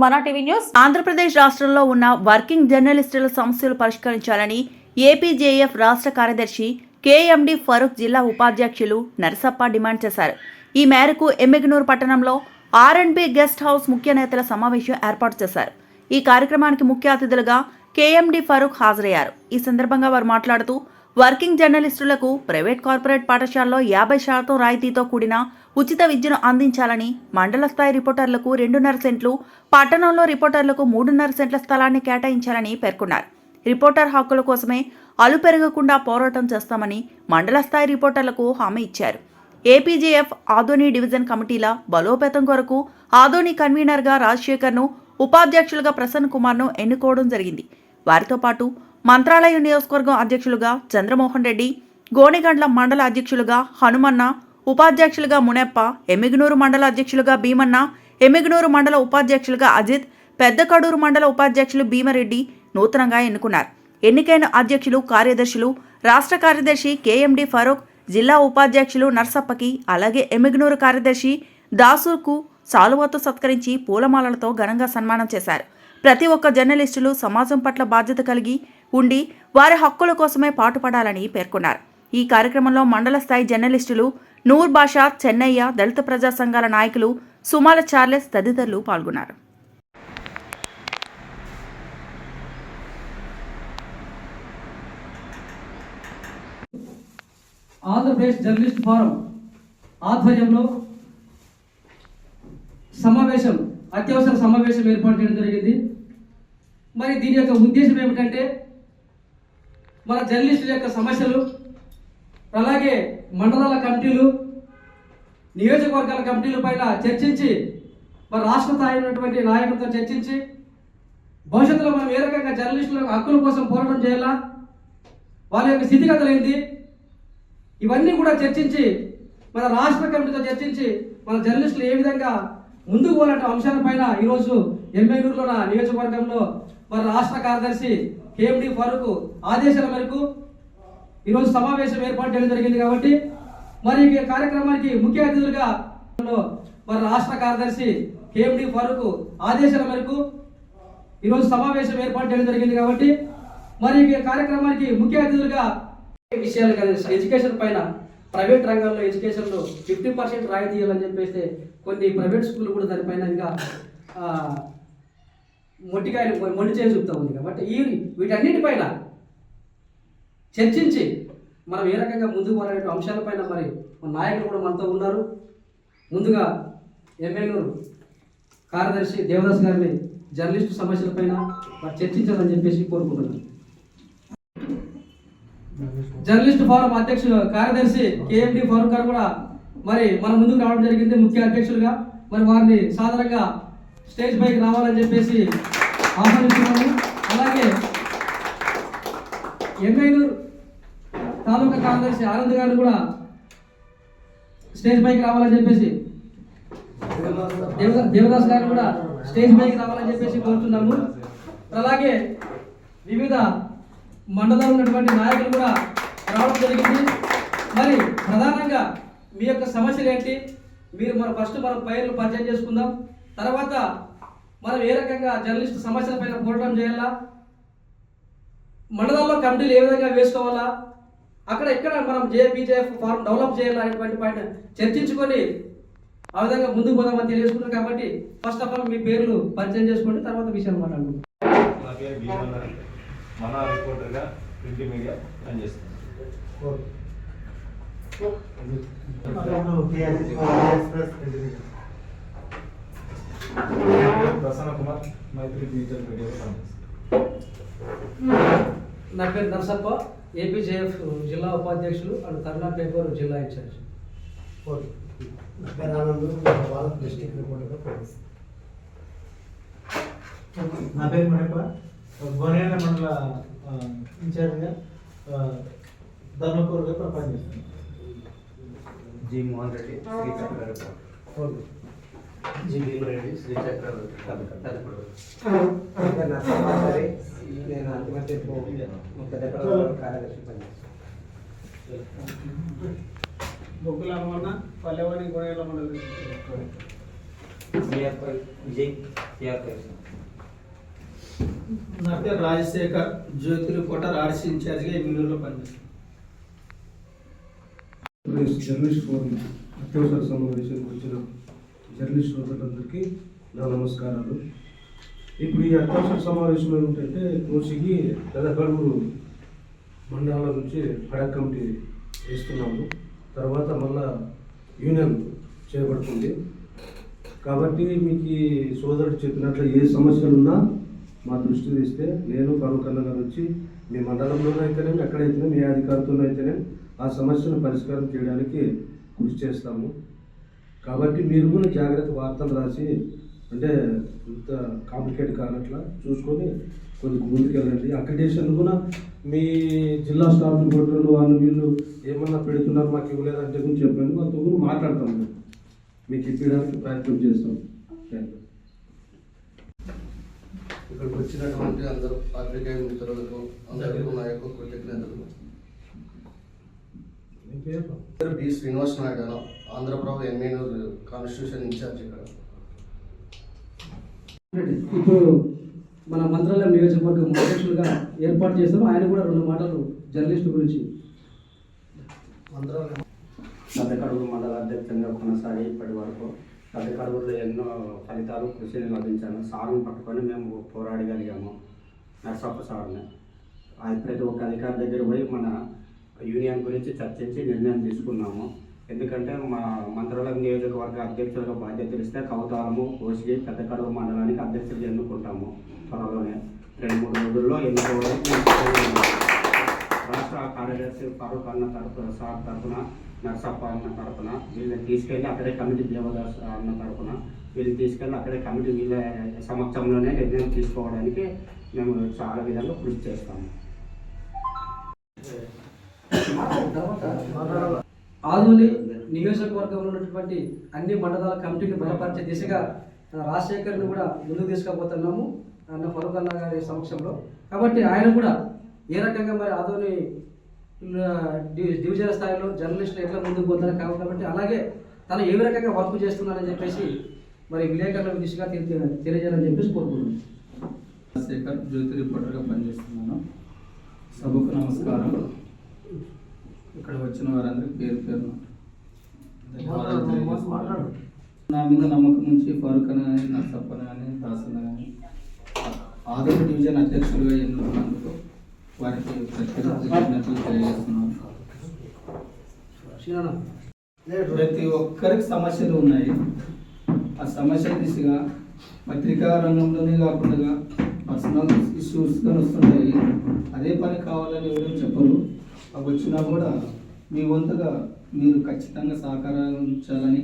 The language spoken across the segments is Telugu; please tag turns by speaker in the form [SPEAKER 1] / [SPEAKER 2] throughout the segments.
[SPEAKER 1] మన టీవీ న్యూస్. ఆంధ్రప్రదేశ్ రాష్ట్రంలో ఉన్న వర్కింగ్ జర్నలిస్టుల సమస్యలు పరిష్కరించాలని ఏపీజేఎఫ్ రాష్ట్ర కార్యదర్శి కేఎండి ఫరూక్ జిల్లా ఉపాధ్యక్షులు నరసప్ప డిమాండ్ చేశారు. ఈ మేరకు ఎమ్మిగనూరు పట్టణంలో ఆర్&బి గెస్ట్ హౌస్ ముఖ్య నేతల సమావేశం ఏర్పాటు చేశారు. ఈ కార్యక్రమానికి ముఖ్య అతిథులుగా కేఎండి ఫరూక్ హాజరయ్యారు. ఈ సందర్భంగా వారు మాట్లాడుతూ వర్కింగ్ జర్నలిస్టులకు ప్రైవేట్ కార్పొరేట్ పాఠశాలలో 50% రాయితీతో కూడిన ఉచిత విద్యను అందించాలని, మండల స్థాయి రిపోర్టర్లకు 2.5 సెంట్లు, పట్టణంలో రిపోర్టర్లకు 3.5 సెంట్ల స్థలాన్ని కేటాయించాలని పేర్కొన్నారు. రిపోర్టర్ హక్కుల కోసమే అలుపెరగకుండా పోరాటం చేస్తామని మండల స్థాయి రిపోర్టర్లకు హామీ ఇచ్చారు. ఏపీజేఎఫ్ ఆదోని డివిజన్ కమిటీల బలోపేతం కొరకు ఆదోని కన్వీనర్గా రాజశేఖర్ను, ఉపాధ్యక్షులుగా ప్రసన్న కుమార్ను ఎన్నుకోవడం జరిగింది. వారితో పాటు మంత్రాలయం నియోజకవర్గం అధ్యక్షులుగా చంద్రమోహన్ రెడ్డి, గోనెగండ్ల మండల అధ్యక్షులుగా హనుమన్న, ఉపాధ్యక్షులుగా మునెప్ప, ఎమ్మిగనూరు మండల అధ్యక్షులుగా భీమన్న, ఎమ్మిగనూరు మండల ఉపాధ్యక్షులుగా అజిత్, పెద్దకడూరు మండల ఉపాధ్యక్షులు భీమరెడ్డి నూతనంగా ఎన్నుకున్నారు. ఎన్నికైన అధ్యక్షులు, కార్యదర్శులు రాష్ట్ర కార్యదర్శి కేఎండి ఫరూక్, జిల్లా ఉపాధ్యక్షులు నర్సప్పకి, అలాగే ఎమ్మిగనూరు కార్యదర్శి దాసుకు సాలువాతో సత్కరించి పూలమాలలతో ఘనంగా సన్మానం చేశారు. ప్రతి ఒక్క జర్నలిస్టులు సమాజం పట్ల బాధ్యత కలిగి ఉండి వారి హక్కుల కోసమే పాటుపడాలని పేర్కొన్నారు. ఈ కార్యక్రమంలో మండల స్థాయి జర్నలిస్టులు నూర్ బాషా, చెన్నయ్య, దళిత ప్రజా సంఘాల నాయకులు సుమాల చార్లెస్ తదితరులు పాల్గొన్నారు.
[SPEAKER 2] ఆంధ్రప్రదేశ్ జర్నలిస్ట్ ఫోరం ఆధ్వర్యంలో అత్యవసర సమావేశం ఏర్పాటు చేయడం జరిగింది. మరి దీని యొక్క ఉద్దేశం ఏమిటంటే మన జర్నలిస్టుల యొక్క సమస్యలు, అలాగే మండలాల కమిటీలు, నియోజకవర్గాల కమిటీల పైన చర్చించి, మరి రాష్ట్ర స్థాయి ఉన్నటువంటి నాయకులతో చర్చించి, భవిష్యత్తులో మనం ఏ రకంగా జర్నలిస్టుల హక్కుల కోసం పోరాటం చేయాలా, వాళ్ళ యొక్క స్థితిగతులు ఏంటి, ఇవన్నీ కూడా చర్చించి, మన రాష్ట్ర కమిటీతో చర్చించి మన జర్నలిస్టులు ఏ విధంగా ముందుకు పోలాంటి అంశాలపైన ఈరోజు ఎమ్మెగనూరులో నియోజకవర్గంలో మన రాష్ట్ర కార్యదర్శి కేఎండి ఫరూక్ ఆదేశాల మేరకు ఈరోజు సమావేశం ఏర్పాటు చేయడం జరిగింది. కాబట్టి మరి ఈ కార్యక్రమానికి ముఖ్య అతిథులుగా మన రాష్ట్ర కార్యదర్శి కేఎండి ఫరూక్ ఆదేశాల మేరకు ఈరోజు సమావేశం ఏర్పాటు చేయడం జరిగింది. కాబట్టి మరి ఈ కార్యక్రమానికి ముఖ్య అతిథులుగా విషయాలు కదా, ఎడ్యుకేషన్ పైన ప్రైవేట్ రంగంలో ఎడ్యుకేషన్లో 50% రాయితీ ఇవ్వాలని చెప్పేస్తే కొన్ని ప్రైవేట్ స్కూళ్ళు కూడా దానిపైన ఇంకా మొండి చేసి చూపుతూ ఉంది. కాబట్టి వీటన్నిటిపైన చర్చించి మనం ఏ రకంగా ముందుకు పోలే అంశాలపైన మరి మన నాయకులు కూడా మనతో ఉన్నారు. ముందుగా ఎమ్మెగనూరు కార్యదర్శి దేవదాస్ గారిని జర్నలిస్టు సమస్యలపైన మరి చర్చించాలని చెప్పేసి కోరుకుంటున్నాను. జర్నలిస్ట్ ఫోరం అధ్యక్షులు కార్యదర్శి కేఎండి ఫరూక్ గారు కూడా మరి మన ముందుకు రావడం జరిగింది ముఖ్య అధ్యక్షులుగా. మరి వారిని సాధారణంగా స్టేజ్ పైకి రావాలని చెప్పేసి ఆహ్వానిస్తున్నాము. అలాగే ఎమ్మెగనూరు తాలూకా కార్యదర్శి ఆనంద్ గారు కూడా స్టేజ్ పైకి రావాలని చెప్పేసి, దేవదాస్ గారు కూడా స్టేజ్ పైకి రావాలని చెప్పేసి కోరుతున్నాము. అలాగే వివిధ మండలంలో ఉన్నటువంటి నాయకులు కూడా రావడం జరిగింది. మరి ప్రధానంగా మీ యొక్క సమస్యలు ఏంటి, మీరు మనం పేర్లు పరిచయం చేసుకుందాం. తర్వాత మనం ఏ రకంగా జర్నలిస్టు సమస్యల పైన పోరాటం చేయాలా, మండలాల్లో కమిటీలు ఏ విధంగా వేసుకోవాలా, అక్కడ ఎక్కడ మనం జేపీజేఎఫ్ ఫార్మ్ డెవలప్ చేయాలా అనేటువంటి పైన చర్చించుకొని ఆ విధంగా ముందుకు పోదామని తెలియజేసుకున్నాం. కాబట్టి ఫస్ట్ ఆఫ్ ఆల్ మీ పేర్లు పరిచయం చేసుకోండి, తర్వాత విషయాలు మాట్లాడుకుందాం.
[SPEAKER 3] మన రిపోర్టర్గా ప్రింట్ మీడియా పనిచేస్తుంది. ప్రసన్న కుమార్, మైత్రి డిజిటల్ మీడియాలో పనిచేస్తుంది.
[SPEAKER 2] నా పేరు నరసప్ప, ఏపీజేఎఫ్ జిల్లా ఉపాధ్యక్షులు అండ్ కరుణా పేపర్ జిల్లా ఇన్ఛార్జ్.
[SPEAKER 4] నా పేరు ఆనంద్, డిస్ట్రిక్ట్ రిపోర్టర్గా పనిచేస్తుంది.
[SPEAKER 5] నా పేరు మునప్ప, గోనెగండ్ల మండల ఇన్ఛార్జ్గా ధర్మపూర్గా పనిచేస్తున్నాను.
[SPEAKER 3] జి మోహన్ రెడ్డి, శ్రీచక్ర జి భీమరెడ్డి, శ్రీచక్ర
[SPEAKER 4] నరసింహాచారి, నేను అంతిమ తీర్పు కార్యదర్శి పనిచేస్తాను.
[SPEAKER 5] బొగ్గుల హనుమన్న, పల్లెవాణి గోనెగండ్ల మండలి.
[SPEAKER 6] విజయ్ సిఆర్పై.
[SPEAKER 7] నా పేరు రాజశేఖర్, జ్యోతి రిపోర్టర్ ఆర్సీ ఇన్ఛార్జిగా ఎమ్మెల్యేలో పనిచేస్తాను.
[SPEAKER 8] జర్నలిస్ట్ ఫోరం అత్యవసర సమావేశానికి వచ్చిన జర్నలిస్ట్ సోదరులందరికీ నా నమస్కారాలు. ఇప్పుడు ఈ అత్యవసర సమావేశం ఏమిటంటే కోసికి పెదకడుగురు మండలాల నుంచి హడక్ కమిటీ వేస్తున్నాము. తర్వాత మళ్ళా యూనియన్ చేయబడుతుంది. కాబట్టి మీకు ఈ సోదరుడు చెప్పినట్లు ఏ సమస్యలున్నా మా దృష్టి తీస్తే నేను ఫరూక్ అన్న గారు వచ్చి మీ మండలంలోనూ అయితేనే ఎక్కడైతేనే ఏ అధికారితో అయితేనే ఆ సమస్యను పరిష్కారం చేయడానికి కృషి చేస్తాము. కాబట్టి మీరు కూడా జాగ్రత్త వార్తలు రాసి అంటే ఇంత కాంప్లికేట్ కానట్లా చూసుకొని కొంచెం ముందుకెళ్ళండి. అక్రిడేషన్ కూడా మీ జిల్లా స్టాఫ్ రిపోర్టర్లు వాళ్ళు వీళ్ళు ఏమన్నా పెడుతున్నారు మాకు ఇవ్వలేదంటే కూడా చెప్పాను. వాళ్ళతో కూడా మాట్లాడతాం, మీకు ఇప్పడానికి ప్రయత్నం చేస్తాం.
[SPEAKER 9] ఇక్కడికి వచ్చినటువంటి అందరూ పాత్రికేయ మిత్రులకు అందరికీ నా యొక్క కృతజ్ఞతలు. B Srinivas Naidu, Andhra Prabha MLA constitution in charge ఇక్కడ.
[SPEAKER 2] ఇప్పుడు మన మంత్రాలయం నియోజకవర్గం అధ్యక్షులుగా ఏర్పాటు చేస్తాము. ఆయన కూడా 2 మాటలు జర్నలిస్టు గురించి.
[SPEAKER 6] పెద్దకడుగు మండల అధ్యక్షంగా కొనసాగి ఇప్పటి వరకు పెద్దకడుగులో ఎన్నో ఫలితాలు కృషిని లభించాను. సార్ని పట్టుకొని మేము పోరాడగలిగాము. నర్సప్ప సార్ని ప్రతి ఒక్క అధికారి దగ్గర పోయి మన యూనియన్ గురించి చర్చించి నిర్ణయం తీసుకున్నాము. ఎందుకంటే మా మంత్రాలయం నియోజకవర్గ అధ్యక్షులుగా బాధ్యతలు ఇస్తే కౌతాలము, కోసిగి, పెద్దకడుగు మండలానికి అధ్యక్షులు ఎన్నుకుంటాము. త్వరలోనే 2-3 రోజుల్లో ఎన్నుకోవడం. రాష్ట్ర కార్యదర్శి ఫరూక్ అన్న సార్ తరఫున, నర్సప్ప అన్న తరఫున వీళ్ళని తీసుకెళ్ళి అక్కడే కమిటీ, దేవదాస్ అన్న తరఫున వీళ్ళని తీసుకెళ్ళి అక్కడే కమిటీ వీళ్ళ సమక్షంలోనే నిర్ణయం తీసుకోవడానికి మేము చాలా విధంగా కృషి చేస్తాము.
[SPEAKER 2] ఆదోని నియోజకవర్గంలో ఉన్నటువంటి అన్ని మండలాల కమిటీని బలపరిచే దిశగా రాజశేఖర్ని కూడా ముందుకు తీసుకుపోతున్నాము అన్న ఫరూక్ అన్న గారి సమక్షంలో. కాబట్టి ఆయన కూడా ఏ రకంగా మరి ఆదోని డివిజన్ స్థాయిలో జర్నలిస్టులు ఎట్లా ముందుకు పోతారు కాబట్టి అలాగే తను ఏ రకంగా వర్క్ చేస్తున్నారని చెప్పేసి మరి విలేకరుల దిశగా తెలియజేయాలని చెప్పేసి కోరుకుంటున్నాను.
[SPEAKER 7] రాజశేఖర్, జ్యోతి రిపోర్టర్గా పనిచేస్తున్నాను. సభకు నమస్కారం. ఇక్కడ వచ్చిన వారందరికీ పేరు పేరు నా మీద నమ్మకం నుంచి ఫరూక్ అన్న కానీ, నర్సప్ప కానీ, దాసన్న కానీ ఆదోని డివిజన్ అధ్యక్షులుగా ఎన్నుకున్నందుకు వారికి ప్రత్యేక కృతజ్ఞతలు తెలియజేస్తున్నాను. ప్రతి ఒక్కరికి సమస్యలు ఉన్నాయి. ఆ సమస్యల దిశగా పత్రికా రంగంలోనే కాకుండా పర్సనల్ ఇష్యూస్ కానీ వస్తుంటాయి. అదే పని కావాలని ఎవరు చెప్పరు. అవి వచ్చినా కూడా మీ వంతుగా మీరు ఖచ్చితంగా సహకరించాలని,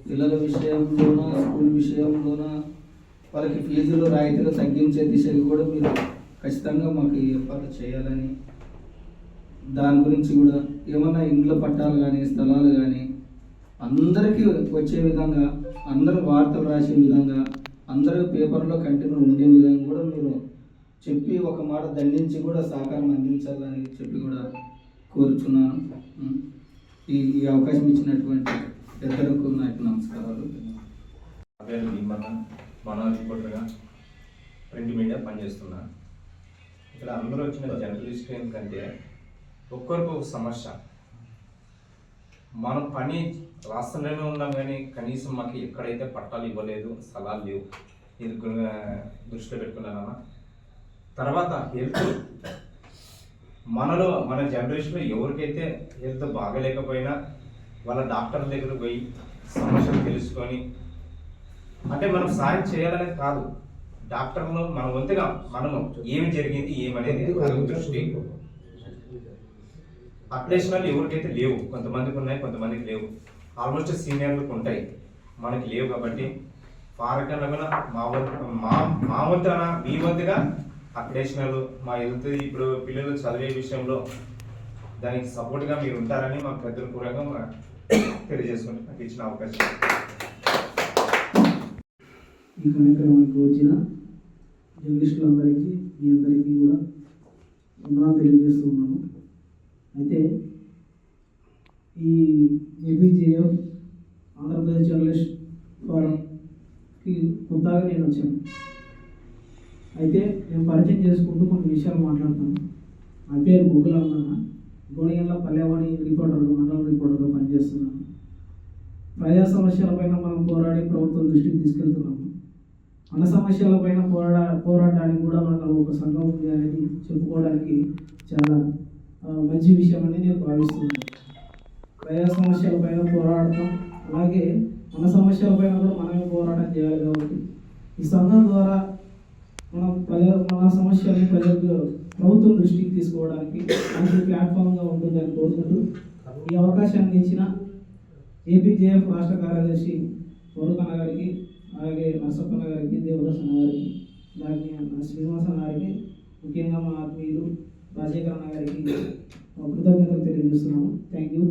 [SPEAKER 7] పిల్లల విషయంలోన, స్కూల్ విషయంలోన వాళ్ళకి ఫీజులు రాయితీలు తగ్గించే దిశగా కూడా మీరు ఖచ్చితంగా మాకు ఏర్పాటు చేయాలని, దాని గురించి కూడా ఏమన్నా ఇండ్ల పట్టాలు కానీ, స్థలాలు కానీ అందరికీ వచ్చే విధంగా, అందరూ వార్తలు రాసే విధంగా, అందరూ పేపర్లో కంటిన్యూ ఉండే విధంగా కూడా మీరు చెప్పి ఒక మాట దండించి కూడా సహకారం అందించాలని చెప్పి కూడా కోరుచున్నాను. ఈ అవకాశం ఇచ్చినటువంటి పెద్దలకు నా యొక్క నమస్కారాలు.
[SPEAKER 3] నా పేరు భీమన్న, మనోజ్ రిపోర్టర్గా ప్రింట్ మీడియా పనిచేస్తున్నా. ఇక్కడ అందరూ వచ్చిన జర్నలిస్ట్ ఏంటంటే ఒక్కరికి ఒక సమస్య. మనం పని రాష్ట్రంలోనే ఉన్నాం కానీ కనీసం మాకు ఎక్కడైతే పట్టాలు ఇవ్వలేదు, స్థలాలు లేవు. ఇది దృష్టిలో పెట్టుకున్నానమ్మా. తర్వాత హెల్త్, మన జనరేషన్లో ఎవరికైతే హెల్త్ బాగలేకపోయినా వాళ్ళ డాక్టర్ల దగ్గర పోయి సమస్యలు తెలుసుకొని, అంటే మనం సాయం చేయాలనేది కాదు, డాక్టర్లు మన వంతుగా మనము ఏమి జరిగింది ఏమనేది దృష్టి. అప్డేషన్లు ఎవరికైతే లేవు, కొంతమందికి ఉన్నాయి, కొంతమందికి లేవు. ఆల్మోస్ట్ సీనియర్లకు ఉంటాయి, మనకి లేవు. కాబట్టి పారకన్నా కూడా మా వంతున మీ వంతుగా అప్డేషన్లు, మా హెల్త్, ఇప్పుడు పిల్లలు చదివే విషయంలో దానికి సపోర్ట్గా మీరు ఉంటారని మాకు పెద్దల పూర్వకంగా తెలియజేసుకుంటే నాకు ఇచ్చిన అవకాశం.
[SPEAKER 2] ఈ కార్యక్రమానికి వచ్చిన జర్నలిస్టులందరికీ మీ అందరికీ కూడా వందనాలు తెలియజేస్తూ ఉన్నాను. అయితే ఈ ఏపీజేఎఫ్ ఆంధ్రప్రదేశ్ జర్నలిస్ట్ ఫోరం
[SPEAKER 10] కొత్తగా నేను వచ్చాను. అయితే నేను పరిచయం చేసుకుంటూ కొన్ని విషయాలు మాట్లాడతాను. నా పేరు గూగుల్ అన్న, గోనిగండ్ల పల్లెవాణి రిపోర్టర్గా, మండల రిపోర్టర్గా పనిచేస్తున్నాను. ప్రజా సమస్యలపైన మనం పోరాడి ప్రభుత్వం దృష్టికి తీసుకెళ్తున్నాము. మన సమస్యలపైన పోరాటానికి కూడా మనకు ఒక సంఘం ఉంది అనేది చెప్పుకోవడానికి చాలా మంచి విషయం అని నేను భావిస్తున్నాను. ప్రజా సమస్యలపైన పోరాడటం, అలాగే మన సమస్యలపైన కూడా మనమే పోరాటం చేయాలి. కాబట్టి ఈ సంఘం ద్వారా మన సమస్యల్ని ప్రభుత్వం దృష్టికి తీసుకోవడానికి మంచి ప్లాట్ఫామ్గా ఉంటుందని కోరుకుంటూ ఈ అవకాశాన్ని ఇచ్చిన ఏపీజేఎఫ్ రాష్ట్ర కార్యదర్శి వరుకన్న గారికి, అలాగే నరసప్పన్న గారికి, దేవదాస్ అన్న గారికి, అలాగే శ్రీనివాస అన్న గారికి, ముఖ్యంగా మా ఆత్మీయులు రాజశేఖర్ అన్న గారికి కృతజ్ఞతలు తెలియజేస్తున్నాము. Thank you.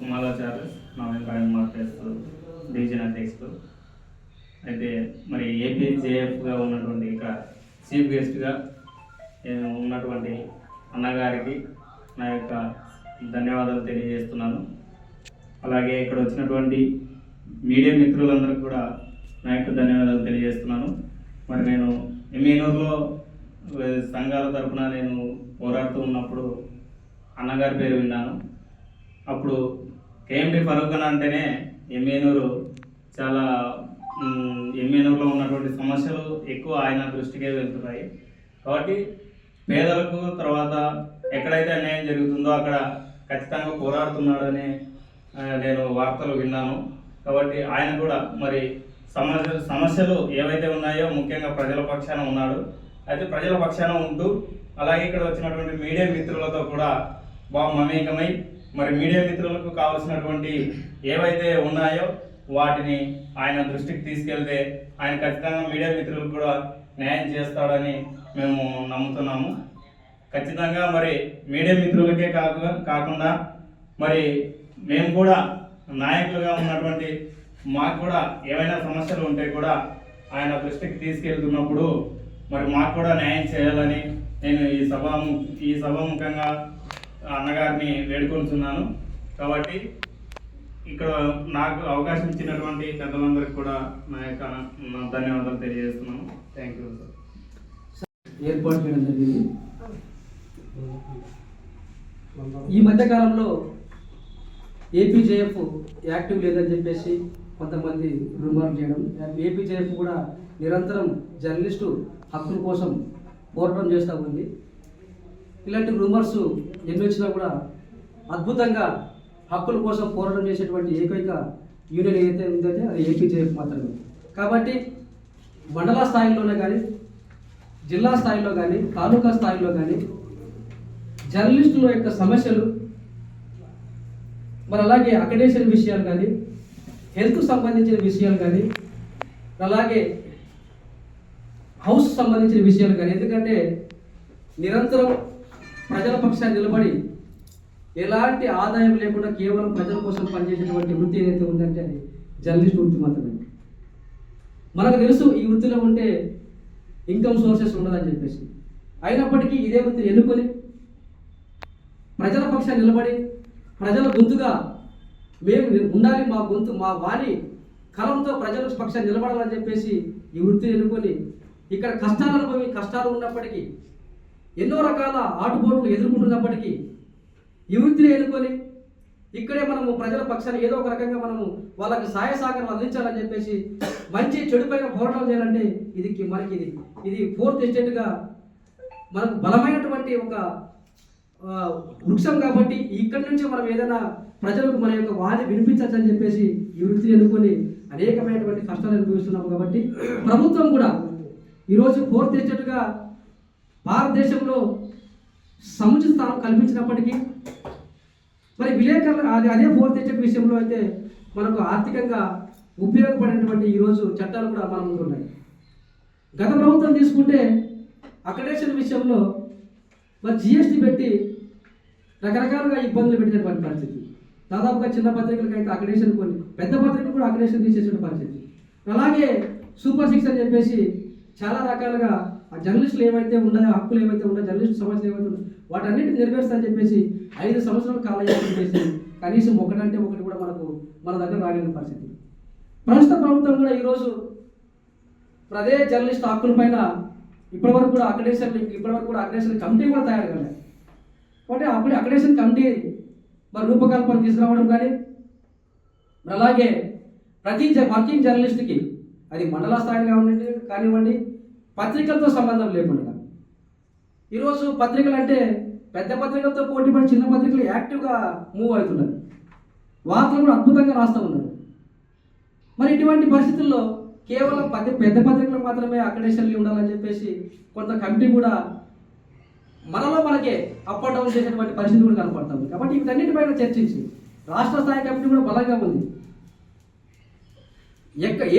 [SPEAKER 11] కుమాలా చార్లెస్, నా పేరు మార్కెస్ డివిజన్ అధ్యక్షుడు. అయితే మరి ఏపీజేఎఫ్గా ఉన్నటువంటి ఇక్కడ చీఫ్ గెస్ట్గా ఉన్నటువంటి అన్నగారికి నా యొక్క ధన్యవాదాలు తెలియజేస్తున్నాను. అలాగే ఇక్కడ వచ్చినటువంటి మీడియా మిత్రులందరికీ కూడా నా యొక్క ధన్యవాదాలు తెలియజేస్తున్నాను. మరి నేను ఎమ్మెనూరులో సంఘాల తరఫున నేను పోరాడుతూ ఉన్నప్పుడు అన్నగారి పేరు విన్నాను. అప్పుడు కేఎండి ఫరూక్ అన్న అంటేనే ఎమ్మెనూరు చాలా ఎమ్మెనూరులో ఉన్నటువంటి సమస్యలు ఎక్కువ ఆయన దృష్టికే వెళ్తున్నాయి. కాబట్టి పేదలకు తర్వాత ఎక్కడైతే అన్యాయం జరుగుతుందో అక్కడ ఖచ్చితంగా పోరాడుతున్నాడని నేను వార్తలు విన్నాను. కాబట్టి ఆయన కూడా మరి సమస్యలు ఏవైతే ఉన్నాయో ముఖ్యంగా ప్రజల పక్షాన ఉన్నాడు. అయితే ప్రజల పక్షాన ఉంటూ అలాగే ఇక్కడ వచ్చినటువంటి మీడియా మిత్రులతో కూడా బాగా మమేకమై మరి మీడియా మిత్రులకు కావాల్సినటువంటి ఏవైతే ఉన్నాయో వాటిని ఆయన దృష్టికి తీసుకెళ్తే ఆయన ఖచ్చితంగా మీడియా మిత్రులకు కూడా న్యాయం చేస్తాడని మేము నమ్ముతున్నాము. ఖచ్చితంగా మరి మీడియా మిత్రులకే కాకుండా మరి మేము కూడా నాయకులుగా ఉన్నటువంటి మాకు కూడా ఏవైనా సమస్యలు ఉంటే కూడా ఆయన దృష్టికి తీసుకెళ్తున్నప్పుడు మరి మాకు కూడా న్యాయం చేయాలని నేను ఈ సభాముఖంగా అన్నగారిని వేడుకొంటున్నాను. కాబట్టి ఇక్కడ నాకు అవకాశం ఇచ్చినటువంటి పెద్దలందరికీ కూడా నా ధన్యవాదాలు తెలియజేస్తున్నాను. Thank you sir.
[SPEAKER 2] ఏర్పాటు చేయడం జరిగింది. ఈ మధ్యకాలంలో ఏపీజేఎఫ్ యాక్టివ్ లేదని చెప్పేసి కొంతమంది రూమర్ చేయడం, ఏపీజేఎఫ్ కూడా నిరంతరం జర్నలిస్టు హక్కుల కోసం పోరాటం చేస్తూ ఉంది. ఇలాంటి రూమర్స్ ఎన్ని వచ్చినా కూడా అద్భుతంగా హక్కుల కోసం పోరాటం చేసేటువంటి ఏకైక యూనియన్ ఏదైతే ఉందంటే అది ఏపీజేఎఫ్ మాత్రమే. కాబట్టి మండల స్థాయిలోనే కానీ, జిల్లా స్థాయిలో కానీ, తాలూకా స్థాయిలో కానీ జర్నలిస్టుల యొక్క సమస్యలు, మరి అలాగే అక్రిడిటేషన్ విషయాలు కానీ, హెల్త్ సంబంధించిన విషయాలు కానీ, అలాగే హౌస్ సంబంధించిన విషయాలు కానీ, ఎందుకంటే నిరంతరం ప్రజల పక్షాన్ని నిలబడి ఎలాంటి ఆదాయం లేకుండా కేవలం ప్రజల కోసం పనిచేసేటువంటి వృత్తి ఏదైతే ఉందంటే అది జర్నలిస్ట్ వృత్తి మాత్రమే. మనకు తెలుసు ఈ వృత్తిలో ఉంటే ఇన్కమ్ సోర్సెస్ ఉండదని చెప్పేసి, అయినప్పటికీ ఇదే వృత్తిని ఎన్నుకొని ప్రజల పక్షాన్ని నిలబడి ప్రజల గొంతుగా మేము ఉండాలి, మా గొంతు మా వాణి కలంతో ప్రజల పక్షాన్ని నిలబడాలని చెప్పేసి ఈ వృత్తిని ఎన్నుకొని ఇక్కడ కష్టాలు ఉన్నప్పటికీ, ఎన్నో రకాల ఆటుపోట్లు ఎదుర్కొంటున్నప్పటికీ ఈ వృత్తిని ఎన్నుకొని ఇక్కడే మనము ప్రజల పక్షాన్ని ఏదో ఒక రకంగా మనము వాళ్ళకి సహాయ సహకారం అందించాలని చెప్పేసి మంచి చెడుపైన పోరాటం చేయాలంటే మనకి ఇది ఫోర్త్ ఎస్టేట్గా మనకు బలమైనటువంటి ఒక వృక్షం. కాబట్టి ఇక్కడి నుంచి మనం ఏదైనా ప్రజలకు మన యొక్క వాణి వినిపించచ్చని చెప్పేసి ఈ వృత్తిని ఎన్నుకొని అనేకమైనటువంటి కష్టాలు అనుభవిస్తున్నాము. కాబట్టి ప్రభుత్వం కూడా ఈరోజు ఫోర్త్ ఎస్టేట్గా భారతదేశంలో సముచిత స్థానం కల్పించినప్పటికీ మరి విలేకరులు అదే ఫోర్త్ ఎస్టేట్ విషయంలో అయితే మనకు ఆర్థికంగా ఉపయోగపడేటువంటి ఈరోజు చట్టాలు కూడా మన ముందు ఉన్నాయి. గత ప్రభుత్వం తీసుకుంటే అక్రిడిటేషన్ విషయంలో మరి జిఎస్టీ పెట్టి రకరకాలుగా ఇబ్బందులు పెట్టినటువంటి పరిస్థితి. దాదాపుగా చిన్న పత్రికలకు అయితే అక్రిడిటేషన్ కొన్ని, పెద్ద పత్రికలు కూడా అక్రిడిటేషన్ తీసేసిన పరిస్థితి. అలాగే సూపర్ 6 అని చెప్పేసి చాలా రకాలుగా ఆ జర్నలిస్టులు ఏవైతే ఉన్నాయో, హక్కులు ఏవైతే ఉన్నాయో, జర్నలిస్టు సమస్యలు ఏవైతే ఉన్నాయో వాటన్నిటిని నెరవేరుస్తా అని చెప్పేసి 5 సంవత్సరాలు కాలయాపన చేసి కనీసం ఒకటి కూడా మన దగ్గర రాలేని పరిస్థితి. ప్రస్తుత ప్రభుత్వం కూడా ఈరోజు అదే జర్నలిస్ట్ హక్కుల పైన ఇప్పటివరకు కూడా అక్రెడిటేషన్ కమిటీ కూడా తయారు కాలేదు. కాబట్టి అప్పుడు అక్రెడిటేషన్ కమిటీ మరి రూపకల్పన తీసుకురావడం కానీ, అలాగే ప్రతి వర్కింగ్ జర్నలిస్ట్కి అది మండల స్థాయిగా కానివ్వండి, పత్రికలతో సంబంధం లేకుండా ఈరోజు పత్రికలు అంటే పెద్ద పత్రికలతో పోటీపడి చిన్న పత్రికలు యాక్టివ్గా మూవ్ అవుతున్నారు, వార్తలు కూడా అద్భుతంగా రాస్తూ ఉన్నారు. మరి ఇటువంటి పరిస్థితుల్లో కేవలం పెద్ద పత్రికలకు మాత్రమే అక్రెడిటేషన్లు ఉండాలని చెప్పేసి కొంత కమిటీ కూడా మనకే అప్ అండ్ డౌన్ చేసేటువంటి పరిస్థితి కూడా కనపడుతుంది. కాబట్టి వీటన్నిటిపైన చర్చించి రాష్ట్ర స్థాయి కమిటీ కూడా బలంగా ఉంది.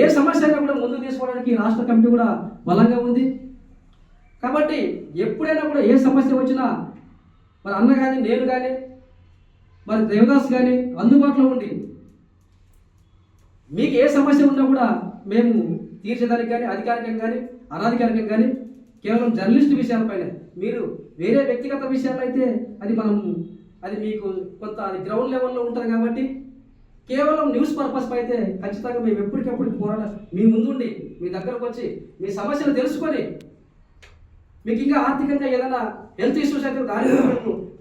[SPEAKER 2] ఏ సమస్య అయినా కూడా ముందుకు తీసుకోవడానికి రాష్ట్ర కమిటీ కూడా బలంగా ఉంది. కాబట్టి ఎప్పుడైనా కూడా ఏ సమస్య వచ్చినా మరి అన్న కానీ నేను కానీ మరి దేవదాస్ కానీ అందుబాటులో ఉండి మీకు ఏ సమస్య ఉన్నా కూడా మేము తీర్చేదానికి కానీ అధికారికంగా కానీ అనధికారికంగా కానీ కేవలం జర్నలిస్ట్ విషయాలపైన, మీరు వేరే వ్యక్తిగత విషయాలు అయితే అది మీకు కొంత అది గ్రౌండ్ లెవెల్లో ఉంటుంది. కాబట్టి కేవలం న్యూస్ పర్పస్ అయితే ఖచ్చితంగా మేము ఎప్పటికప్పుడు మీ ముందుండి మీ దగ్గరకు వచ్చి మీ సమస్యలు తెలుసుకొని మీకు ఇంకా ఆర్థికంగా ఏదైనా హెల్త్ ఇష్యూస్ అయితే దాని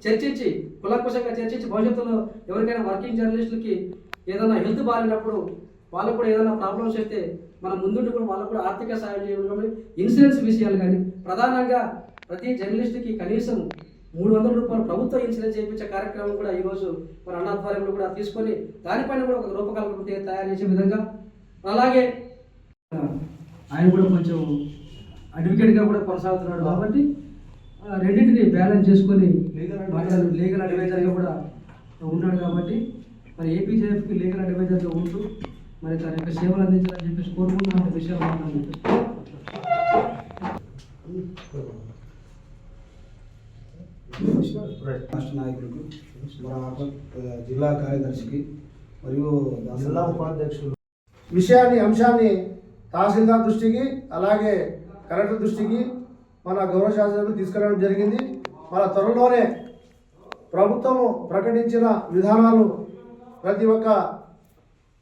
[SPEAKER 2] చర్చించి కులంకుశంగా చర్చించి భవిష్యత్తులో ఎవరికైనా వర్కింగ్ జర్నలిస్టులకి ఏదైనా హెల్త్ బాగాలేనప్పుడు వాళ్ళకు కూడా ఏదైనా ప్రాబ్లమ్స్ అయితే మనం ముందుండి కూడా వాళ్ళకు కూడా ఆర్థిక సాయం చేయడం, ఇన్సూరెన్స్ విషయాలు కానీ ప్రధానంగా ప్రతి జర్నలిస్ట్కి కనీసం 300 రూపాయలు ప్రభుత్వ ఇన్సూరెన్స్ చేయించే కార్యక్రమం కూడా ఈరోజు మన అన్నాధ్వర్యంలో కూడా తీసుకొని దానిపైన కూడా ఒక రూపకల్పన తయారు చేసే విధంగా, అలాగే ఆయన కూడా కొంచెం అడ్వకేట్గా కూడా కొనసాగుతున్నాడు. కాబట్టి రెండింటిని బ్యాలెన్స్ చేసుకొని లీగల్ అడ్వైజర్గా కూడా ఉన్నాడు. కాబట్టి మరి ఏపీజేఎఫ్కి లీగల్ అడ్వైజర్గా ఉంటూ మరి తన యొక్క సేవలు అందించాలని చెప్పేసి కోరుకుంటున్న విషయాలు
[SPEAKER 4] రాష్ట్ర నాయకులకు, జిల్లా కార్యదర్శికి మరియు జిల్లా ఉపాధ్యక్షులు అంశాన్ని తహసీల్దార్ దృష్టికి అలాగే కలెక్టర్ దృష్టికి మన గౌరవ శాసనసభ్యులు తీసుకెళ్ళడం జరిగింది. మన త్వరలోనే ప్రభుత్వము ప్రకటించిన విధానాలు ప్రతి ఒక్క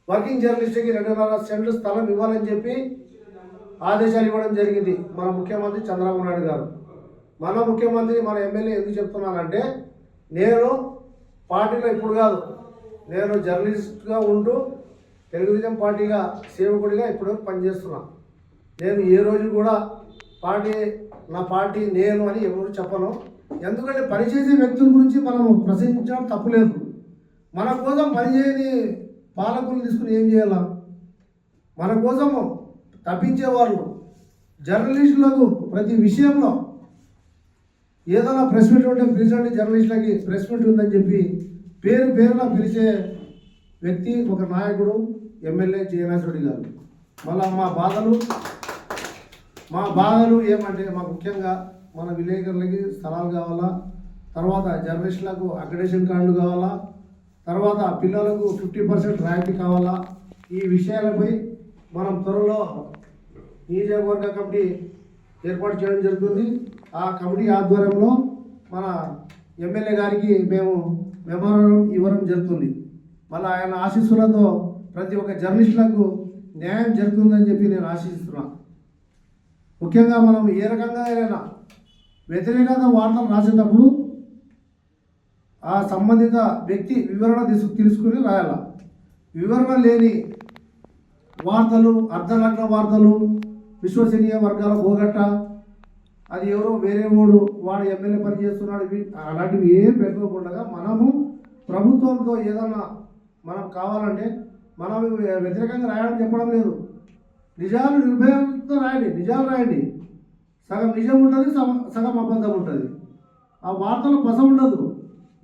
[SPEAKER 4] వర్కింగ్ జర్నలిస్ట్కి 2.5 సెంట్లు స్థలం ఇవ్వాలని చెప్పి ఆదేశాలు ఇవ్వడం జరిగింది మన ముఖ్యమంత్రి చంద్రబాబు నాయుడు గారు. మన ముఖ్యమంత్రి మన ఎమ్మెల్యే ఎందుకు చెప్తున్నానంటే, నేను పార్టీలో ఇప్పుడు కాదు, నేను జర్నలిస్ట్గా ఉంటూ తెలుగుదేశం పార్టీగా సేవకుడిగా ఇప్పుడు పనిచేస్తున్నా. నేను ఏ రోజు కూడా నా పార్టీ నేను అని ఎవరు చెప్పను. ఎందుకంటే పనిచేసే వ్యక్తుల గురించి మనం ప్రశ్నించడం తప్పులేదు. మన కోసం పనిచేయని పాలకులు తీసుకుని ఏం చేయాలా? మన కోసం తప్పించేవాళ్ళు జర్నలిస్టులకు ప్రతి విషయంలో ఏదైనా ప్రెస్ మీట్ ఉంటే పిలిచండి, జర్నలిస్టులకి ప్రెస్ మీట్ ఉందని చెప్పి పేరున పిలిచే వ్యక్తి ఒక నాయకుడు ఎమ్మెల్యే జయనాథరెడ్డి గారు. మళ్ళీ మా బాధలు ఏమంటే, ముఖ్యంగా మన విలేకరులకి స్థలాలు కావాలా, తర్వాత జర్నలిస్టులకు అక్రెడిటేషన్ కార్డులు కావాలా, తర్వాత పిల్లలకు 50% రాయితీ కావాలా. ఈ విషయాలపై మనం త్వరలో నియోజకవర్గ కమిటీ ఏర్పాటు చేయడం జరుగుతుంది. ఆ కమిటీ ఆధ్వర్యంలో మన ఎమ్మెల్యే గారికి మేము మెమోరాండం ఇవ్వడం జరుగుతుంది. మళ్ళీ ఆయన ఆశీస్సులతో ప్రతి ఒక్క జర్నలిస్టులకు న్యాయం జరుగుతుందని చెప్పి నేను ఆశిస్తున్నాను. ముఖ్యంగా మనం ఏ రకంగా అయినా వ్యతిరేకత వార్తలు రాసేటప్పుడు ఆ సంబంధిత వ్యక్తి వివరణ తెలుసుకుని రాయాల. వివరణ లేని వార్తలు, అర్ధనగ్న వార్తలు, విశ్వసనీయ వర్గాల పోగొట్ట, అది ఎవరో వేరే వాడు ఎమ్మెల్యే పని చేస్తున్నాడు, అలాంటివి ఏం పెట్టుకోకుండా మనము ప్రభుత్వంతో ఏదన్నా మనం కావాలంటే మనం వ్యతిరేకంగా రాయడం చెప్పడం లేదు. నిజాలు నిర్భయంతో రాయండి, నిజాలు రాయండి. సగం నిజం ఉంటుంది, సగం అబద్ధం ఉంటుంది. ఆ వార్తలో పస ఉండదు.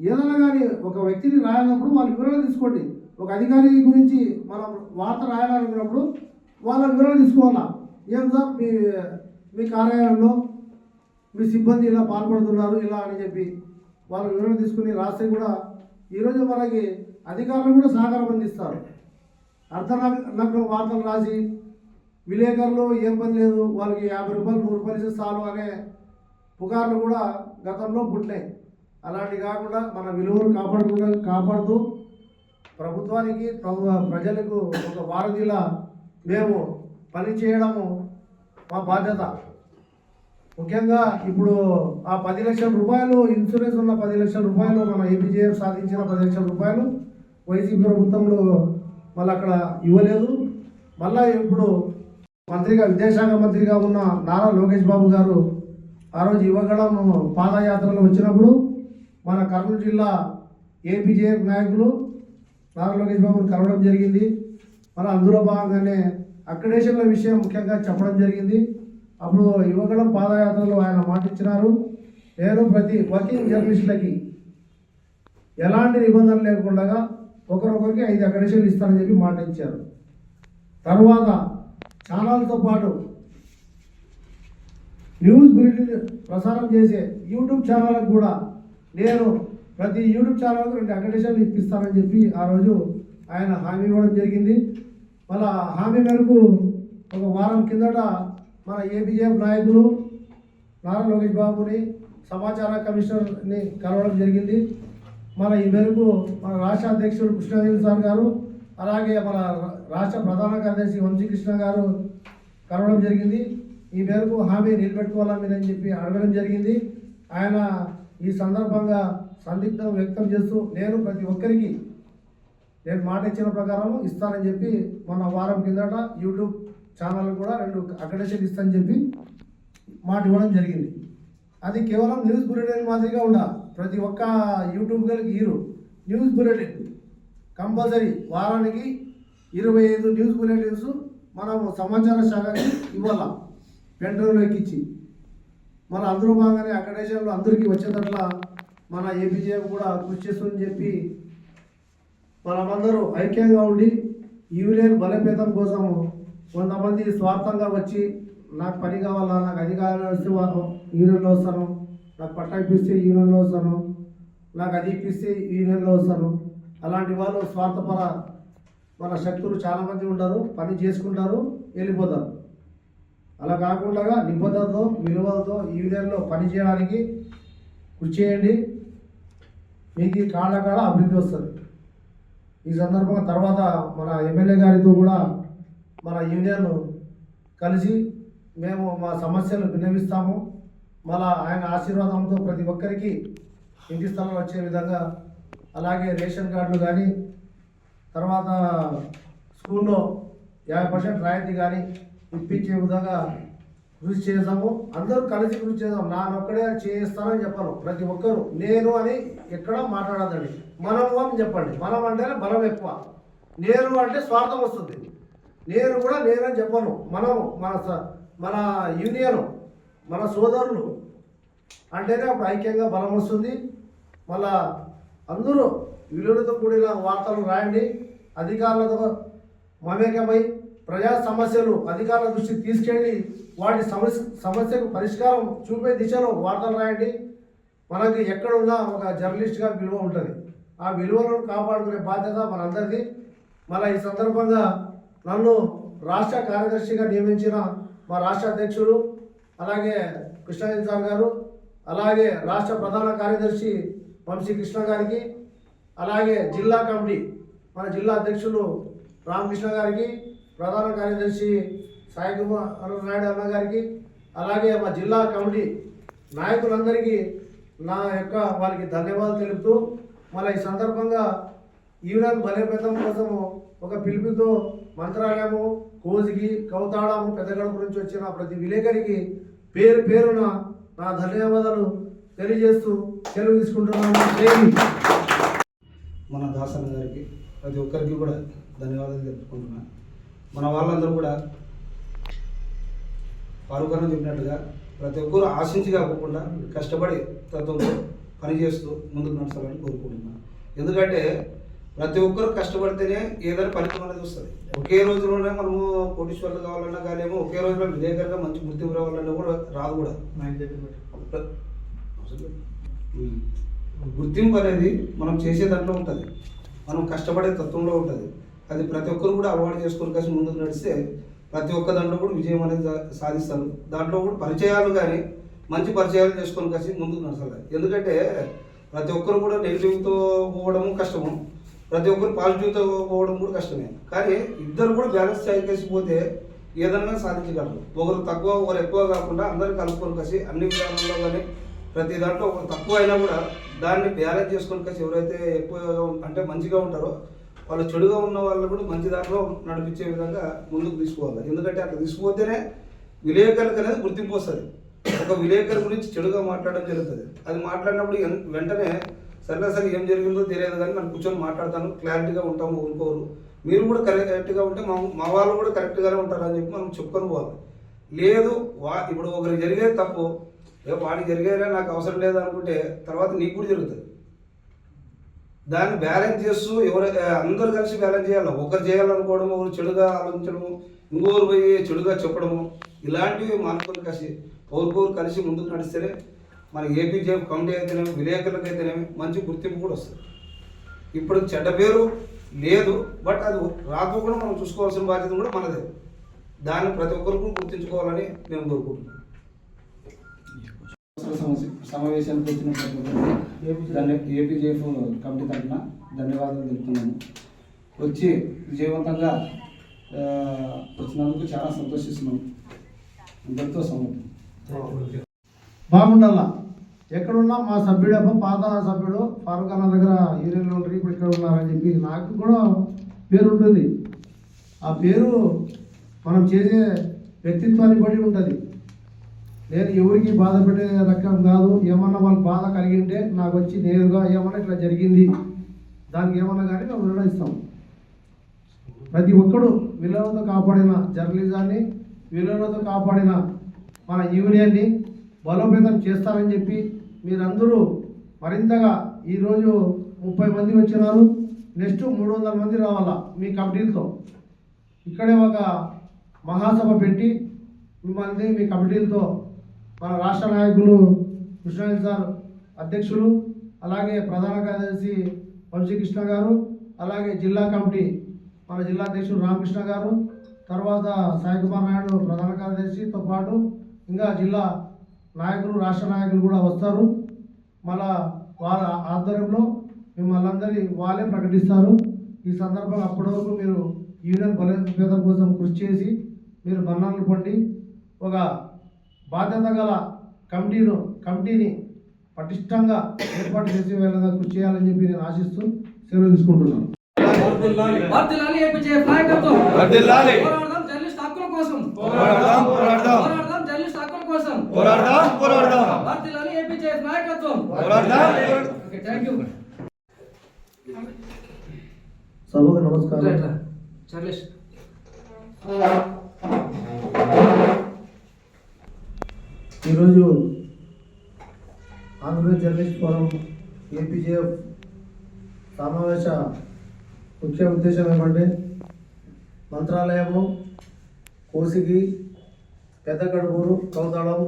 [SPEAKER 4] ఏదైనా కానీ ఒక వ్యక్తిని రాయాలన్నప్పుడు వాళ్ళ వివరణ తీసుకోండి. ఒక అధికారి గురించి మనం వార్త రాయాలనుకున్నప్పుడు వాళ్ళ వివరణ తీసుకోవాలా. ఏం సార్ మీ కార్యాలయంలో మీ సిబ్బంది ఇలా పాల్పడుతున్నారు ఇలా అని చెప్పి వాళ్ళ వివరణ తీసుకుని రాస్తే కూడా ఈరోజు మనకి అధికారులు కూడా సహకారం అందిస్తారు. అర్ధనగ్న వార్తలు రాసి విలేకరులు ఏం పని లేదు, వాళ్ళకి 50 రూపాయలు 100 రూపాయలు ఇస్తే చాలు అనే పుకార్లు కూడా గతంలో పుట్టినాయి. అలాంటి కాకుండా మన విలువలు కాపాడుతూ ప్రభుత్వానికి ప్రజలకు ఒక వారధిలా మేము పని చేయడము మా బాధ్యత. ముఖ్యంగా ఇప్పుడు ఆ 10 లక్షల రూపాయలు ఇన్సూరెన్స్ ఉన్న 10 లక్షల రూపాయలు మన ఏపీజేఎఫ్ సాధించిన 10 లక్షల రూపాయలు వైసీపీ ప్రభుత్వంలో మళ్ళీ అక్కడ ఇవ్వలేదు. మళ్ళీ ఇప్పుడు మంత్రిగా విదేశాంగ మంత్రిగా ఉన్న నారా లోకేష్ బాబు గారు ఆ రోజు యువగళం పాదయాత్రలో వచ్చినప్పుడు మన కర్నూలు జిల్లా ఏపీజేఎఫ్ నాయకులు నారా లోకేష్ బాబుని కలవడం జరిగింది. మన అందులో భాగంగానే అక్రిడేషన్ల విషయం ముఖ్యంగా చెప్పడం జరిగింది. అప్పుడు యువగళం పాదయాత్రలో ఆయన మాట ఇచ్చినారు, నేను ప్రతి వర్కింగ్ జర్నలిస్టులకి ఎలాంటి నిబంధనలు లేకుండా ఒకరొకరికి 5 అక్రిడేషన్లు ఇస్తానని చెప్పి మాట ఇచ్చారు. తర్వాత ఛానల్తో పాటు న్యూస్ బులెటిన్ ప్రసారం చేసే యూట్యూబ్ ఛానళ్ళకు కూడా నేను ప్రతి యూట్యూబ్ ఛానల్కు 2 అక్రిడేషన్లు ఇప్పిస్తానని చెప్పి ఆ రోజు ఆయన హామీ ఇవ్వడం జరిగింది. మళ్ళా హామీ మేరకు ఒక వారం కిందట మన ఏపీజేఎఫ్ నాయకులు నారా లోకేష్ బాబుని సమాచార కమిషనర్ని కలవడం జరిగింది. మన ఈ మేరకు మన రాష్ట్ర అధ్యక్షుడు కృష్ణదేవి సార్ గారు, అలాగే మన రాష్ట్ర ప్రధాన కార్యదర్శి వంశీకృష్ణ గారు కలవడం జరిగింది. ఈ మేరకు హామీ నిలబెట్టుకోవాలని చెప్పి అడగడం జరిగింది. ఆయన ఈ సందర్భంగా సందిగ్ధం వ్యక్తం చేస్తూ నేను ప్రతి ఒక్కరికి నేను మాట ఇచ్చిన ప్రకారం ఇస్తానని చెప్పి మొన్న వారం కిందట యూట్యూబ్ ఛానల్ కూడా 2 అక్రిడేషన్ ఇస్తానని చెప్పి మాట ఇవ్వడం జరిగింది. అది కేవలం న్యూస్ బులెటిన్ మాదిరిగా ఉండాలి. ప్రతి ఒక్క యూట్యూబ్ గారికి న్యూస్ బులెటిన్ కంపల్సరీ వారానికి 25 న్యూస్ బులెటిన్స్ మనము సమాచార శాఖకి ఇవ్వాలి, పెండ్రైవ్లో ఎక్కించి. మన అందులో భాగంగానే అక్రిడేషన్లు అందరికీ వచ్చేటట్ల మన ఏపీజేఎఫ్ కూడా కృషి చేస్తుందని చెప్పి మనమందరూ ఐక్యంగా ఉండి యూనియన్ బలోపేతం కోసం కొంతమంది స్వార్థంగా వచ్చి నాకు పని కావాలా, నాకు అధికారం వస్తే యూనియన్లో వస్తాను, నాకు పట్టా ఇప్పిస్తే యూనియన్లో వస్తాను, నాకు అది ఇప్పిస్తే యూనియన్లో వస్తాను. అలాంటి వాళ్ళు స్వార్థపర మన శక్తులు చాలామంది ఉంటారు, పని చేసుకుంటారు, వెళ్ళిపోతారు. అలా కాకుండా నిబద్ధతతో విలువలతో యూనియన్లో పని చేయడానికి కృషి చేయండి. మీకు కాళ్ళ అభివృద్ధి వస్తుంది. ఈ సందర్భంగా తర్వాత మన ఎమ్మెల్యే గారితో కూడా మన యూనియన్ కలిసి మేము మా సమస్యలు విన్నవిస్తాము. మళ్ళా ఆయన ఆశీర్వాదంతో ప్రతి ఒక్కరికి ఇంటి స్థలాలు వచ్చే విధంగా, అలాగే రేషన్ కార్డులు కానీ, తర్వాత స్కూల్లో 50% రాయితీ కానీ ఇప్పించే విధంగా కృషి చేస్తాము. అందరూ కలిసి కృషి చేద్దాం. నానొక్కడే చేస్తానని చెప్పను. ప్రతి ఒక్కరు నేను అని ఎక్కడ మాట్లాడదండి. మనము అని చెప్పండి. మనం అంటేనే బలం ఎక్కువ. నేను అంటే స్వార్థం వస్తుంది. నేను కూడా నేనని చెప్పను. మనము మన యూనియన్ మన సోదరులు అంటేనే అప్పుడు ఐక్యంగా బలం వస్తుంది. మళ్ళా అందరూ విలువలతో కూడిన వార్తలు రాయండి. అధికారులతో మమేకమై ప్రజా సమస్యలు అధికారుల దృష్టికి తీసుకెళ్ళి వాటి సమస్యకు పరిష్కారం చూపే దిశలో వార్తలు రాయండి. మనకి ఎక్కడ ఉన్నా ఒక జర్నలిస్ట్గా విలువ ఉంటుంది. ఆ విలువలను కాపాడుకునే బాధ్యత మనందరిది. మళ్ళీ ఈ సందర్భంగా నన్ను రాష్ట్ర కార్యదర్శిగా నియమించిన మా రాష్ట్ర అధ్యక్షుడు అలాగే కృష్ణదేవి సార్ గారు, అలాగే రాష్ట్ర ప్రధాన కార్యదర్శి వంశీకృష్ణ గారికి, అలాగే జిల్లా కమిటీ మన జిల్లా అధ్యక్షులు రామకృష్ణ గారికి, ప్రధాన కార్యదర్శి సాయి కుమార్ నాయుడు అన్న గారికి, అలాగే మా జిల్లా కమిటీ నాయకులందరికీ నా యొక్క వాళ్ళకి ధన్యవాదాలు తెలుపుతూ, మళ్ళీ ఈ సందర్భంగా యూనియన్ బలోపేతం కోసము ఒక పిలుపుతో మంత్రాలయము, కోజిగి, కౌతాళము, పెద్దగడప నుంచి వచ్చిన ప్రతి విలేకరికి పేరున నా ధన్యవాదాలు తెలియజేస్తూ సెలవు తీసుకుంటున్నాను.
[SPEAKER 7] మన దాసన్న గారికి ప్రతి ఒక్కరికి కూడా ధన్యవాదాలు తెలుపుకుంటున్నాను. మన వాళ్ళందరూ కూడా పాల్గొన చెప్పినట్టుగా ప్రతి ఒక్కరు ఆశించి కాకుండా కష్టపడి తత్వంతో పనిచేస్తూ ముందుకు నడచాలని కోరుకుంటున్నాను. ఎందుకంటే ప్రతి ఒక్కరు కష్టపడితేనే ఏదైనా ఫలితం అనేది వస్తుంది. ఒకే రోజులోనే మనము కోటీశ్వర్లు కావాలన్నా కానీ ఒకే రోజులో విలేకరుగా మంచి గుర్తింపు రావాలన్నా కూడా రాదు. కూడా గుర్తింపు అనేది మనం చేసే దాంట్లో ఉంటుంది, మనం కష్టపడే తత్వంలో ఉంటుంది. అది ప్రతి ఒక్కరు కూడా అలవాటు చేసుకొని కలిసి ముందుకు నడిస్తే ప్రతి ఒక్క దాంట్లో కూడా విజయం అనేది సాధిస్తారు. దాంట్లో కూడా పరిచయాలు కానీ మంచి పరిచయాలు చేసుకొని కలిసి ముందుకు నడచాలి. ఎందుకంటే ప్రతి ఒక్కరు కూడా నెగిటివ్తో పోవడము కష్టము,
[SPEAKER 12] ప్రతి ఒక్కరు పాజిటివ్తో పోవడం కూడా కష్టమే. కానీ ఇద్దరు కూడా బ్యాలెన్స్ చేసిపోతే ఏదైనా సాధించగలరు. ఒకరు తక్కువ ఒకరు ఎక్కువ కాకుండా అందరూ కలుపుకొని కలిసి అన్ని విధానంలో కానీ ప్రతి దాంట్లో ఒకరు తక్కువ అయినా కూడా దాన్ని బ్యాలెన్స్ చేసుకొని కలిసి ఎవరైతే ఎక్కువగా అంటే మంచిగా ఉంటారో వాళ్ళు చెడుగా ఉన్న వాళ్ళు కూడా మంచి దాంట్లో నడిపించే విధంగా ముందుకు తీసుకోవాలి. ఎందుకంటే అట్లా తీసుకుపోతేనే విలేకరులకు అనేది గుర్తింపు వస్తుంది. ఒక విలేకరు గురించి చెడుగా మాట్లాడడం జరుగుతుంది. అది మాట్లాడినప్పుడు వెంటనే సరే ఏం జరిగిందో తెలియదు కానీ మనం కూర్చొని మాట్లాడతాను, క్లారిటీగా ఉంటాము, ఊరుకోరు. మీరు కూడా కరెక్ట్గా ఉంటే మా వాళ్ళు కూడా కరెక్ట్గానే ఉంటారు అని చెప్పి మనం చెప్పుకొని పోవాలి. లేదు ఇప్పుడు ఒకరికి జరిగేది తప్పు, వాడికి జరిగేదే నాకు అవసరం లేదు అనుకుంటే తర్వాత నీకు కూడా జరుగుతుంది. దాన్ని బ్యాలెన్స్ చేస్తూ అందరూ కలిసి బ్యాలెన్స్ చేయాలి. ఒకరు చేయాలనుకోవడము, ఒకరు చెడుగా ఆలోచించడము, ఇంకోరు పోయి చెడుగా చెప్పడము, ఇలాంటివి మానుకొని కలిసి ఒకరికొరు కలిసి ముందుకు నడిస్తేనే మన ఏపీజేఎఫ్ కమిటీ అయితేనేమి విలేకరులకు అయితేనేమి మంచి గుర్తింపు కూడా వస్తుంది. ఇప్పుడు చెడ్డ పేరు లేదు, బట్ అది రాకపోకుండా మనం చూసుకోవాల్సిన బాధ్యత కూడా మనదే. దాన్ని ప్రతి ఒక్కరు కూడా గుర్తించుకోవాలని నేను కోరుకుంటున్నాను.
[SPEAKER 7] సమావేశానికి వచ్చిన ఏపీజేఎఫ్ కమిటీ తరఫున ధన్యవాదాలు తెలుపుతున్నాను. వచ్చి విజయవంతంగా వచ్చినందుకు చాలా సంతోషిస్తున్నాం. అందరితో సమర్థం
[SPEAKER 4] బాగుండాలా. ఎక్కడున్నా మా సభ్యుడు పాత సభ్యుడు ఫారూక్ అన్న దగ్గర యూనియన్లో ఉంటారు, ఇప్పుడు ఇక్కడ ఉన్నారని చెప్పి నాకు కూడా పేరు ఉంటుంది. ఆ పేరు మనం చేసే వ్యక్తిత్వాన్ని బట్టి ఉంటుంది. నేను ఎవరికి బాధ పెట్టే రకం కాదు. ఏమన్నా వాళ్ళకి బాధ కలిగింటే నాకు వచ్చి నేరుగా ఏమన్నా ఇట్లా జరిగింది దానికి ఏమన్నా కానీ మేము నిర్ణయిస్తాం. ప్రతి ఒక్కడు విలువలతో కాపాడిన జర్నలిజాన్ని, విలువలతో కాపాడిన మన యూనియన్ని బలోపేతం చేస్తారని చెప్పి మీరందరూ మరింతగా ఈరోజు 30 మంది వచ్చినారు. నెక్స్ట్ 300 మంది రావాలా మీ కమిటీలతో. ఇక్కడే ఒక మహాసభ పెట్టి మిమ్మల్ని మీ కమిటీలతో మన రాష్ట్ర నాయకులు కృష్ణారెడ్డి సార్ అధ్యక్షులు, అలాగే ప్రధాన కార్యదర్శి వంశీకృష్ణ గారు, అలాగే జిల్లా కమిటీ మన జిల్లా అధ్యక్షుడు రామకృష్ణ గారు, తర్వాత సాయికుమార్ నాయుడు ప్రధాన కార్యదర్శితో పాటు ఇంకా జిల్లా నాయకులు రాష్ట్ర నాయకులు కూడా వస్తారు. మళ్ళా వాళ్ళ ఆధ్వర్యంలో మిమ్మల్ని అందరి వాళ్ళే ప్రకటిస్తారు. ఈ సందర్భంగా అప్పటి వరకు మీరు యూనియన్ బలోపేతం కోసం కృషి చేసి మీరు బన్నాలు పొంది ఒక బాధ్యత గల కమిటీని పటిష్టంగా ఏర్పాటు చేసే విధంగా కృషి చేయాలని చెప్పి నేను ఆశిస్తూ సెలవు తీసుకుంటున్నాను. సభకు నమస్కారం. ఈరోజు ఆంధ్రప్రదేశ్ జర్నలిస్ట్ ఫోరం ఏపీజేఎఫ్ సమావేశ ముఖ్య ఉద్దేశం ఏమంటే మంత్రాలయము, కోసిగి, పెద్దకడుగూరు, కౌతాళం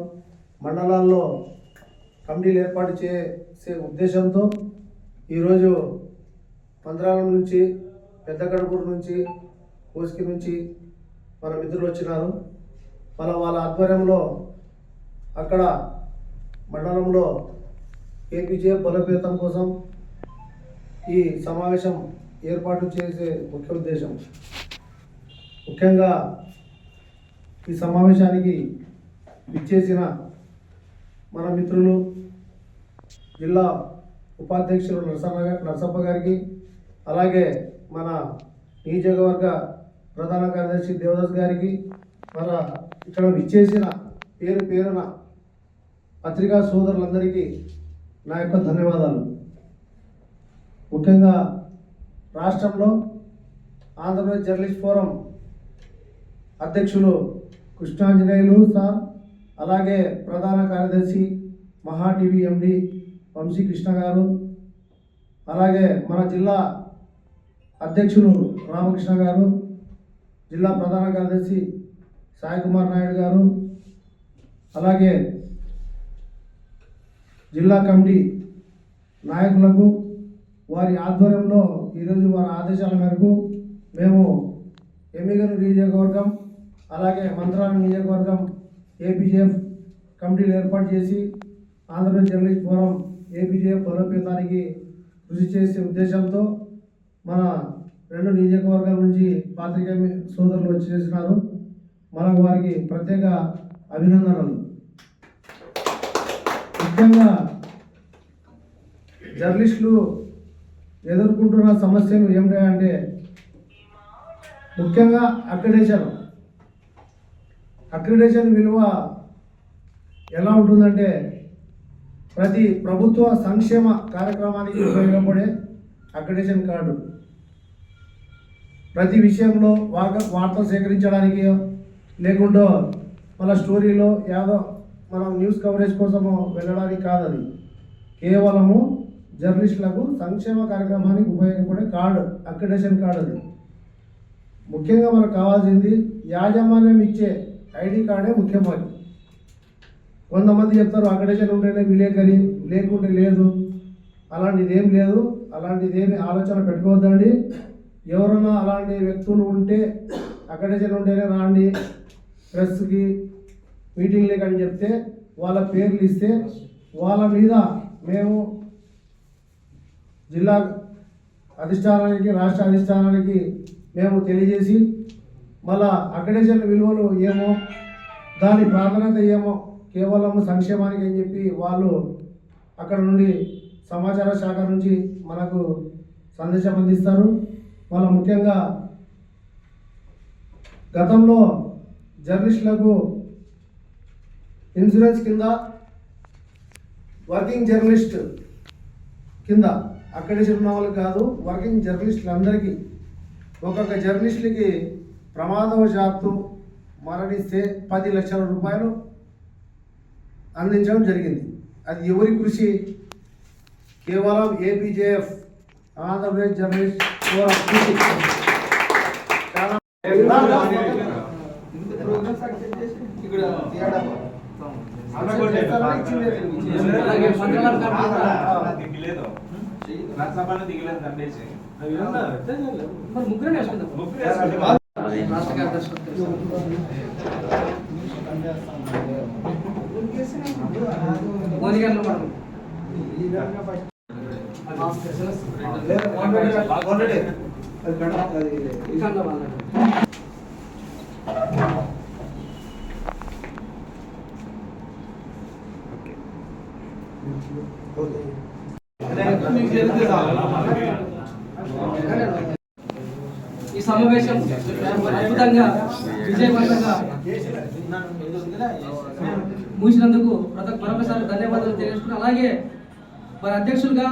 [SPEAKER 4] మండలాల్లో కమిటీలు ఏర్పాటు చేసే ఉద్దేశంతో ఈరోజు మంత్రాలయం నుంచి, పెద్దకడుగూరు నుంచి, కోసిగి నుంచి మన మిత్రులు వచ్చినారు. వాళ్ళ ఆధ్వర్యంలో అక్కడ మండలంలో ఏపీజేఎఫ్ బలోపేతం కోసం ఈ సమావేశం ఏర్పాటు చేసే ముఖ్య ఉద్దేశం. ముఖ్యంగా ఈ సమావేశానికి ఇచ్చేసిన మన మిత్రులు జిల్లా ఉపాధ్యక్షులు నరసప్ప గారికి, అలాగే మన నియోజకవర్గ ప్రధాన కార్యదర్శి దేవదాస్ గారికి, మన ఇక్కడ ఇచ్చేసిన పేరున పత్రికా సోదరులందరికీ నా యొక్క ధన్యవాదాలు. ముఖ్యంగా రాష్ట్రంలో ఆంధ్రప్రదేశ్ జర్నలిస్ట్ ఫోరం అధ్యక్షులు కృష్ణాంజనేయులు సార్, అలాగే ప్రధాన కార్యదర్శి మహా టీవీ ఎండి వంశీకృష్ణ గారు, అలాగే మన జిల్లా అధ్యక్షులు రామకృష్ణ గారు, జిల్లా ప్రధాన కార్యదర్శి సాయికుమార్ నాయుడు గారు, అలాగే జిల్లా కమిటీ నాయకులకు వారి ఆధ్వర్యంలో ఈరోజు వారి ఆదేశాల మేరకు మేము ఎమ్మిగనూరు నియోజకవర్గం, అలాగే మంత్రాలయం నియోజకవర్గం ఏపీజేఎఫ్ కమిటీలు ఏర్పాటు చేసి ఆంధ్రప్రదేశ్ జర్నలిస్ట్ ఫోరం ఏపీజేఎఫ్ బలోపేతానికి కృషి చేసే ఉద్దేశంతో మన 2 నియోజకవర్గాల నుంచి పాత్రికేయ సోదరులు వచ్చి చేసినారు. మనకు వారికి ప్రత్యేక అభినందనలు. ముఖ్యంగా జర్నలిస్టులు ఎదుర్కొంటున్న సమస్యలు ఏమిటంటే ముఖ్యంగా అక్రిడేషన్ విలువ ఎలా ఉంటుందంటే ప్రతి ప్రభుత్వ సంక్షేమ కార్యక్రమానికి ఉపయోగపడే అక్రిడేషన్ కార్డు ప్రతి విషయంలో వార్తలు సేకరించడానికి లేకుండా మన స్టోరీలో ఏదో మనం న్యూస్ కవరేజ్ కోసము వెళ్ళడానికి కాదు. అది కేవలము జర్నలిస్టులకు సంక్షేమ కార్యక్రమానికి ఉపయోగపడే కార్డు, అక్రిడేషన్ కార్డు. అది ముఖ్యంగా మనకు కావాల్సింది యాజమాన్యం ఇచ్చే ఐడి కార్డే ముఖ్యమైనది. కొంతమంది చెప్తారు అక్రిడేషన్ ఉంటేనే విలేకరి, లేకుంటే లేదు. అలాంటిది ఏం లేదు. అలాంటిది ఏమి ఆలోచన పెట్టుకోవద్దండి. ఎవరన్నా అలాంటి వ్యక్తులు ఉంటే అక్రిడేషన్ ఉంటేనే రాండి ప్రెస్కి, మీటింగ్లకి అని చెప్తే వాళ్ళ పేర్లు ఇస్తే వాళ్ళ మీద మేము జిల్లా అధిష్టానానికి, రాష్ట్ర అధిష్టానానికి మేము తెలియజేసి మళ్ళా అక్రిడేషన్ విలువలు ఏమో, దాని ప్రాధాన్యత ఏమో, కేవలం సంక్షేమానికి అని చెప్పి వాళ్ళు అక్కడ నుండి సమాచార శాఖ నుంచి మనకు సందేశం అందిస్తారు. వాళ్ళ ముఖ్యంగా గతంలో జర్నలిస్టులకు ఇన్సూరెన్స్ కింద, వర్కింగ్ జర్నలిస్ట్ కింద అక్రిడేషన్ ఉన్న వాళ్ళకి కాదు, వర్కింగ్ జర్నలిస్టులందరికీ ఒక్కొక్క జర్నలిస్టులకి ప్రమాదవశాత్తు మరణిస్తే 10 లక్షల రూపాయలు అందించడం జరిగింది. అది ఎవరి కృషి? కేవలం ఏపీజేఎఫ్, ఆంధ్రప్రదేశ్ జర్నలిస్ట్ ఫోరం కృషి.
[SPEAKER 2] ముగ్గురే వేసుకుందాం. రాష్ట్ర కార్యదర్శి మోనిగారిలో మనం ఈ సమావేశం అద్భుతంగా విజయవంతంగా ముగిసినందుకు మరొకసారి ధన్యవాదాలు తెలియజేసుకున్నాను. అలాగే మరి అధ్యక్షులుగా,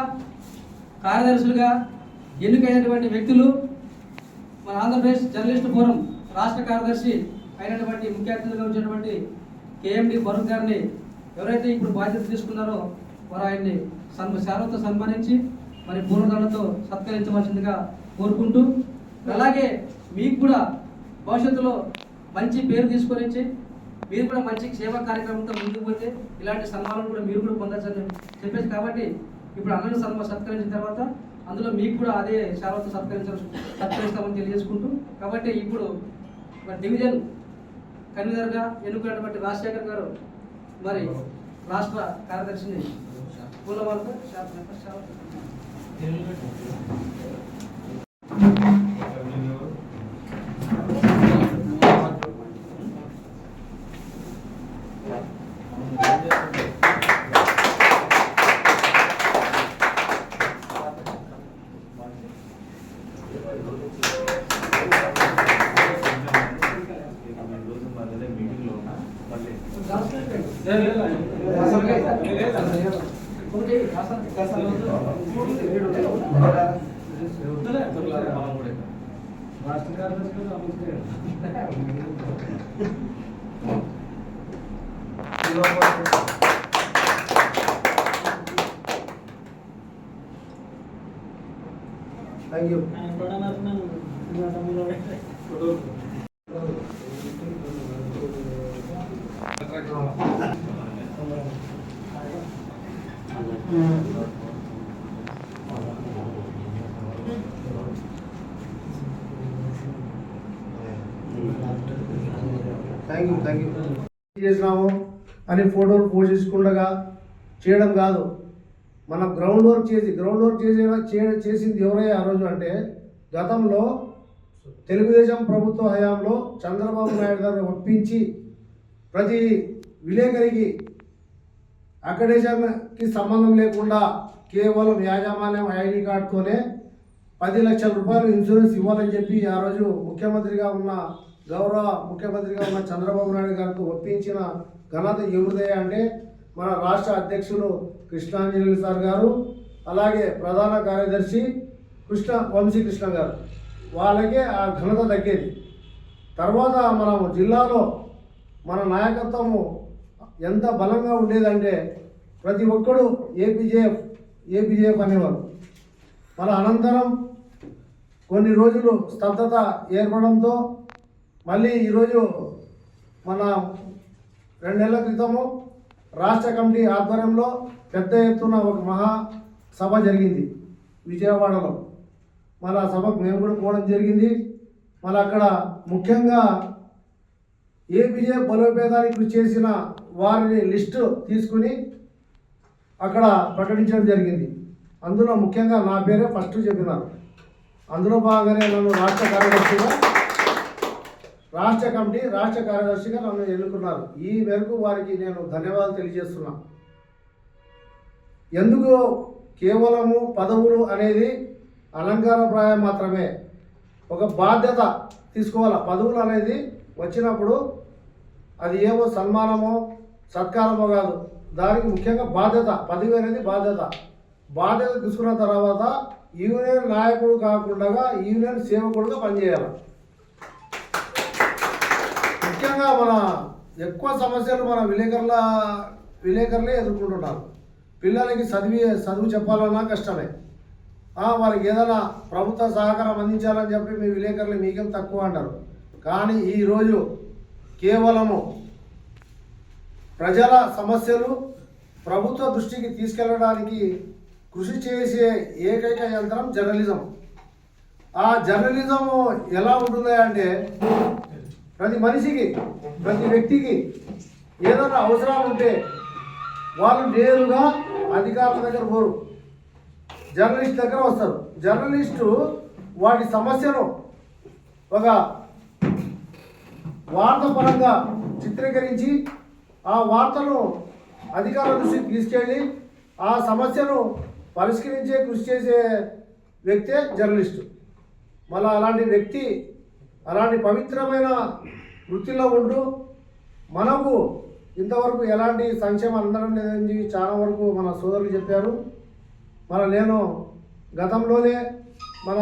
[SPEAKER 2] కార్యదర్శులుగా ఎన్నికైనటువంటి వ్యక్తులు, మన ఆంధ్రప్రదేశ్ జర్నలిస్ట్ ఫోరం రాష్ట్ర కార్యదర్శి అయినటువంటి ముఖ్య అతిథిగా వచ్చినటువంటి కేఎండి ఫరూక్ గారిని ఎవరైతే ఇప్పుడు బాధ్యత తీసుకున్నారో వారు ఆయన్ని శాలువాతో సన్మానించి మరి పూర్ణదండతో సత్కరించవలసిందిగా కోరుకుంటూ, అలాగే మీకు కూడా భవిష్యత్తులో మంచి పేరు తీసుకొని వచ్చి మీరు కూడా మంచి సేవా కార్యక్రమంతో ముందుకు పోతే ఇలాంటి సన్మానాలు కూడా మీరు కూడా పొందొచ్చని చెప్పేసి, కాబట్టి ఇప్పుడు అన్నను సత్కరించిన తర్వాత అందులో మీకు కూడా అదే శాలువాతో సత్కరిస్తామని తెలియజేసుకుంటూ, కాబట్టి ఇప్పుడు డివిజన్ కన్వీనర్గా ఎన్నుకున్నటువంటి రాజశేఖర్ గారు మరి రాష్ట్ర కార్యదర్శిని పూలవాళ్ళతో
[SPEAKER 4] థ్యాంక్ యూ. థ్యాంక్ యూ చేసినాము అని ఫోటోలు పోషించకుండా చేయడం కాదు. మనం గ్రౌండ్ వర్క్ చేసింది ఎవరయ్యా ఆ రోజు అంటే గతంలో తెలుగుదేశం ప్రభుత్వ హయాంలో చంద్రబాబు నాయుడు గారిని ఒప్పించి ప్రతి విలేకరికి అక్రిడేషన్కి సంబంధం లేకుండా కేవలం యాజమాన్యం ఐడి కార్డుతోనే 10 లక్షల రూపాయలు ఇన్సూరెన్స్ ఇవ్వాలని చెప్పి ఆ రోజు గౌరవ ముఖ్యమంత్రిగా ఉన్న చంద్రబాబు నాయుడు గారితో ఒప్పించిన ఘనత ఎవరిదే అంటే మన రాష్ట్ర అధ్యక్షులు కృష్ణాంజలి సార్ గారు, అలాగే ప్రధాన కార్యదర్శి వంశీకృష్ణ గారు, వాళ్ళకే ఆ ఘనత దక్కేది. తర్వాత మనం జిల్లాలో మన నాయకత్వము ఎంత బలంగా ఉండేదంటే ప్రతి ఒక్కడు ఏపీజేఎఫ్ అనేవారు. మన అనంతరం కొన్ని రోజులు స్తబ్దత ఏర్పడంతో మళ్ళీ ఈరోజు మన 2 నెలల క్రితము రాష్ట్ర కమిటీ ఆధ్వర్యంలో పెద్ద ఎత్తున ఒక మహా సభ జరిగింది విజయవాడలో. మన సభకు మేము కూడా పోవడం జరిగింది. మళ్ళీ అక్కడ ముఖ్యంగా ఏపీజేఎఫ్ బలోపేతానికి కృషి చేసిన వారిని లిస్టు తీసుకుని అక్కడ ప్రకటించడం జరిగింది. అందులో ముఖ్యంగా నా పేరే ఫస్ట్ చెప్పినారు. అందులో భాగంగానే నన్ను రాష్ట్ర కార్యదర్శిగా నన్ను ఎన్నుకున్నారు. ఈ మేరకు వారికి నేను ధన్యవాదాలు తెలియజేస్తున్నా. ఎందుకు కేవలము పదవులు అనేది అలంకారప్రాయం మాత్రమే, ఒక బాధ్యత తీసుకోవాలి. పదవులు అనేది వచ్చినప్పుడు అది ఏమో సన్మానమో సత్కారమో కాదు, దానికి ముఖ్యంగా బాధ్యత. పదవి అనేది బాధ్యత తీసుకున్న తర్వాత యూనియన్ నాయకుడు కాకుండా యూనియన్ సేవకుడుగా పనిచేయాలి. ముఖ్యంగా మన ఎక్కువ సమస్యలు మన విలేకరులే ఎదుర్కొంటున్నారు. పిల్లలకి చదువు చెప్పాలన్నా కష్టమే. వాళ్ళకి ఏదైనా ప్రభుత్వ సహకారం అందించాలని చెప్పి మీ విలేకరులు మీకేం తక్కువ అంటారు. కానీ ఈరోజు కేవలము ప్రజల సమస్యలు ప్రభుత్వ దృష్టికి తీసుకెళ్ళడానికి కృషి చేసే ఏకైక యంత్రం జర్నలిజం. ఆ జర్నలిజం ఎలా ఉంటుంది అంటే ప్రతి మనిషికి, ప్రతి వ్యక్తికి ఏదైనా అవసరాలు ఉంటే వాళ్ళు నేరుగా అధికారుల దగ్గర పోరు, జర్నలిస్ట్ దగ్గర వస్తారు. జర్నలిస్టు వాటి సమస్యను ఒక వార్త పరంగా చిత్రీకరించి ఆ వార్తను అధికారుల దృష్టికి తీసుకెళ్ళి ఆ సమస్యను పరిష్కరించే కృషి చేసే వ్యక్తే జర్నలిస్టు. మళ్ళీ అలాంటి వ్యక్తి అలాంటి పవిత్రమైన వృత్తిలో ఉంటూ మనకు ఇంతవరకు ఎలాంటి సంక్షేమం అందడం లేదని చాలా వరకు మన సోదరులు చెప్పారు. నేను గతంలోనే మన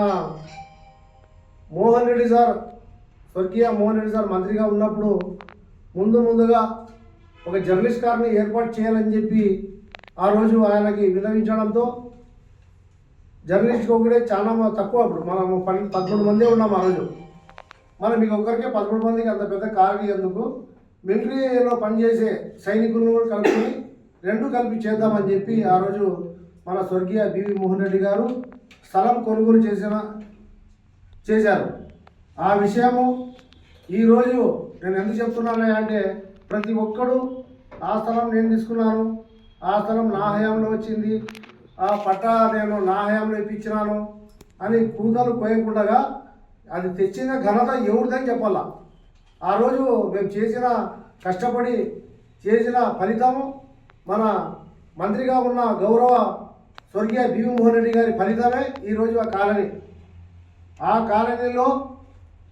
[SPEAKER 4] స్వర్గీయ మోహన్ రెడ్డి సార్ మంత్రిగా ఉన్నప్పుడు ముందుగా ఒక జర్నలిస్ట్ కార్ని ఏర్పాటు చేయాలని చెప్పి ఆ రోజు ఆయనకి విన్నవించడంతో జర్నలిస్ట్ ఒకటే చాలా తక్కువ. అప్పుడు మనము 13 మందే ఉన్నాం ఆ రోజు. మీకు ఒక్కరికే 13 మందికి అంత పెద్ద కారణి ఎందుకు, మిలిటరీలో పనిచేసే సైనికులను కూడా కలుపుకొని 2 కలిపి చేద్దామని చెప్పి ఆ రోజు మన స్వర్గీయ బివి మోహన్ రెడ్డి గారు స్థలం కొనుగోలు చేశారు. ఆ విషయము ఈరోజు నేను ఎందుకు చెప్తున్నాను అంటే ప్రతి ఒక్కడు ఆ స్థలం నేను తీసుకున్నాను, ఆ స్థలం నా హయాంలో వచ్చింది, ఆ పట్టా నేను నా హయాంలో ఇప్పించినాను అని కూతలు పోయకుండా అది తెచ్చిన ఘనత ఎవరిదని చెప్పాలా. ఆ రోజు మేము కష్టపడి చేసిన ఫలితము మన మంత్రిగా ఉన్న గౌరవ స్వర్గీయ బివి మోహన్ రెడ్డి గారి ఫలితమే ఈరోజు ఆ కాలనీలో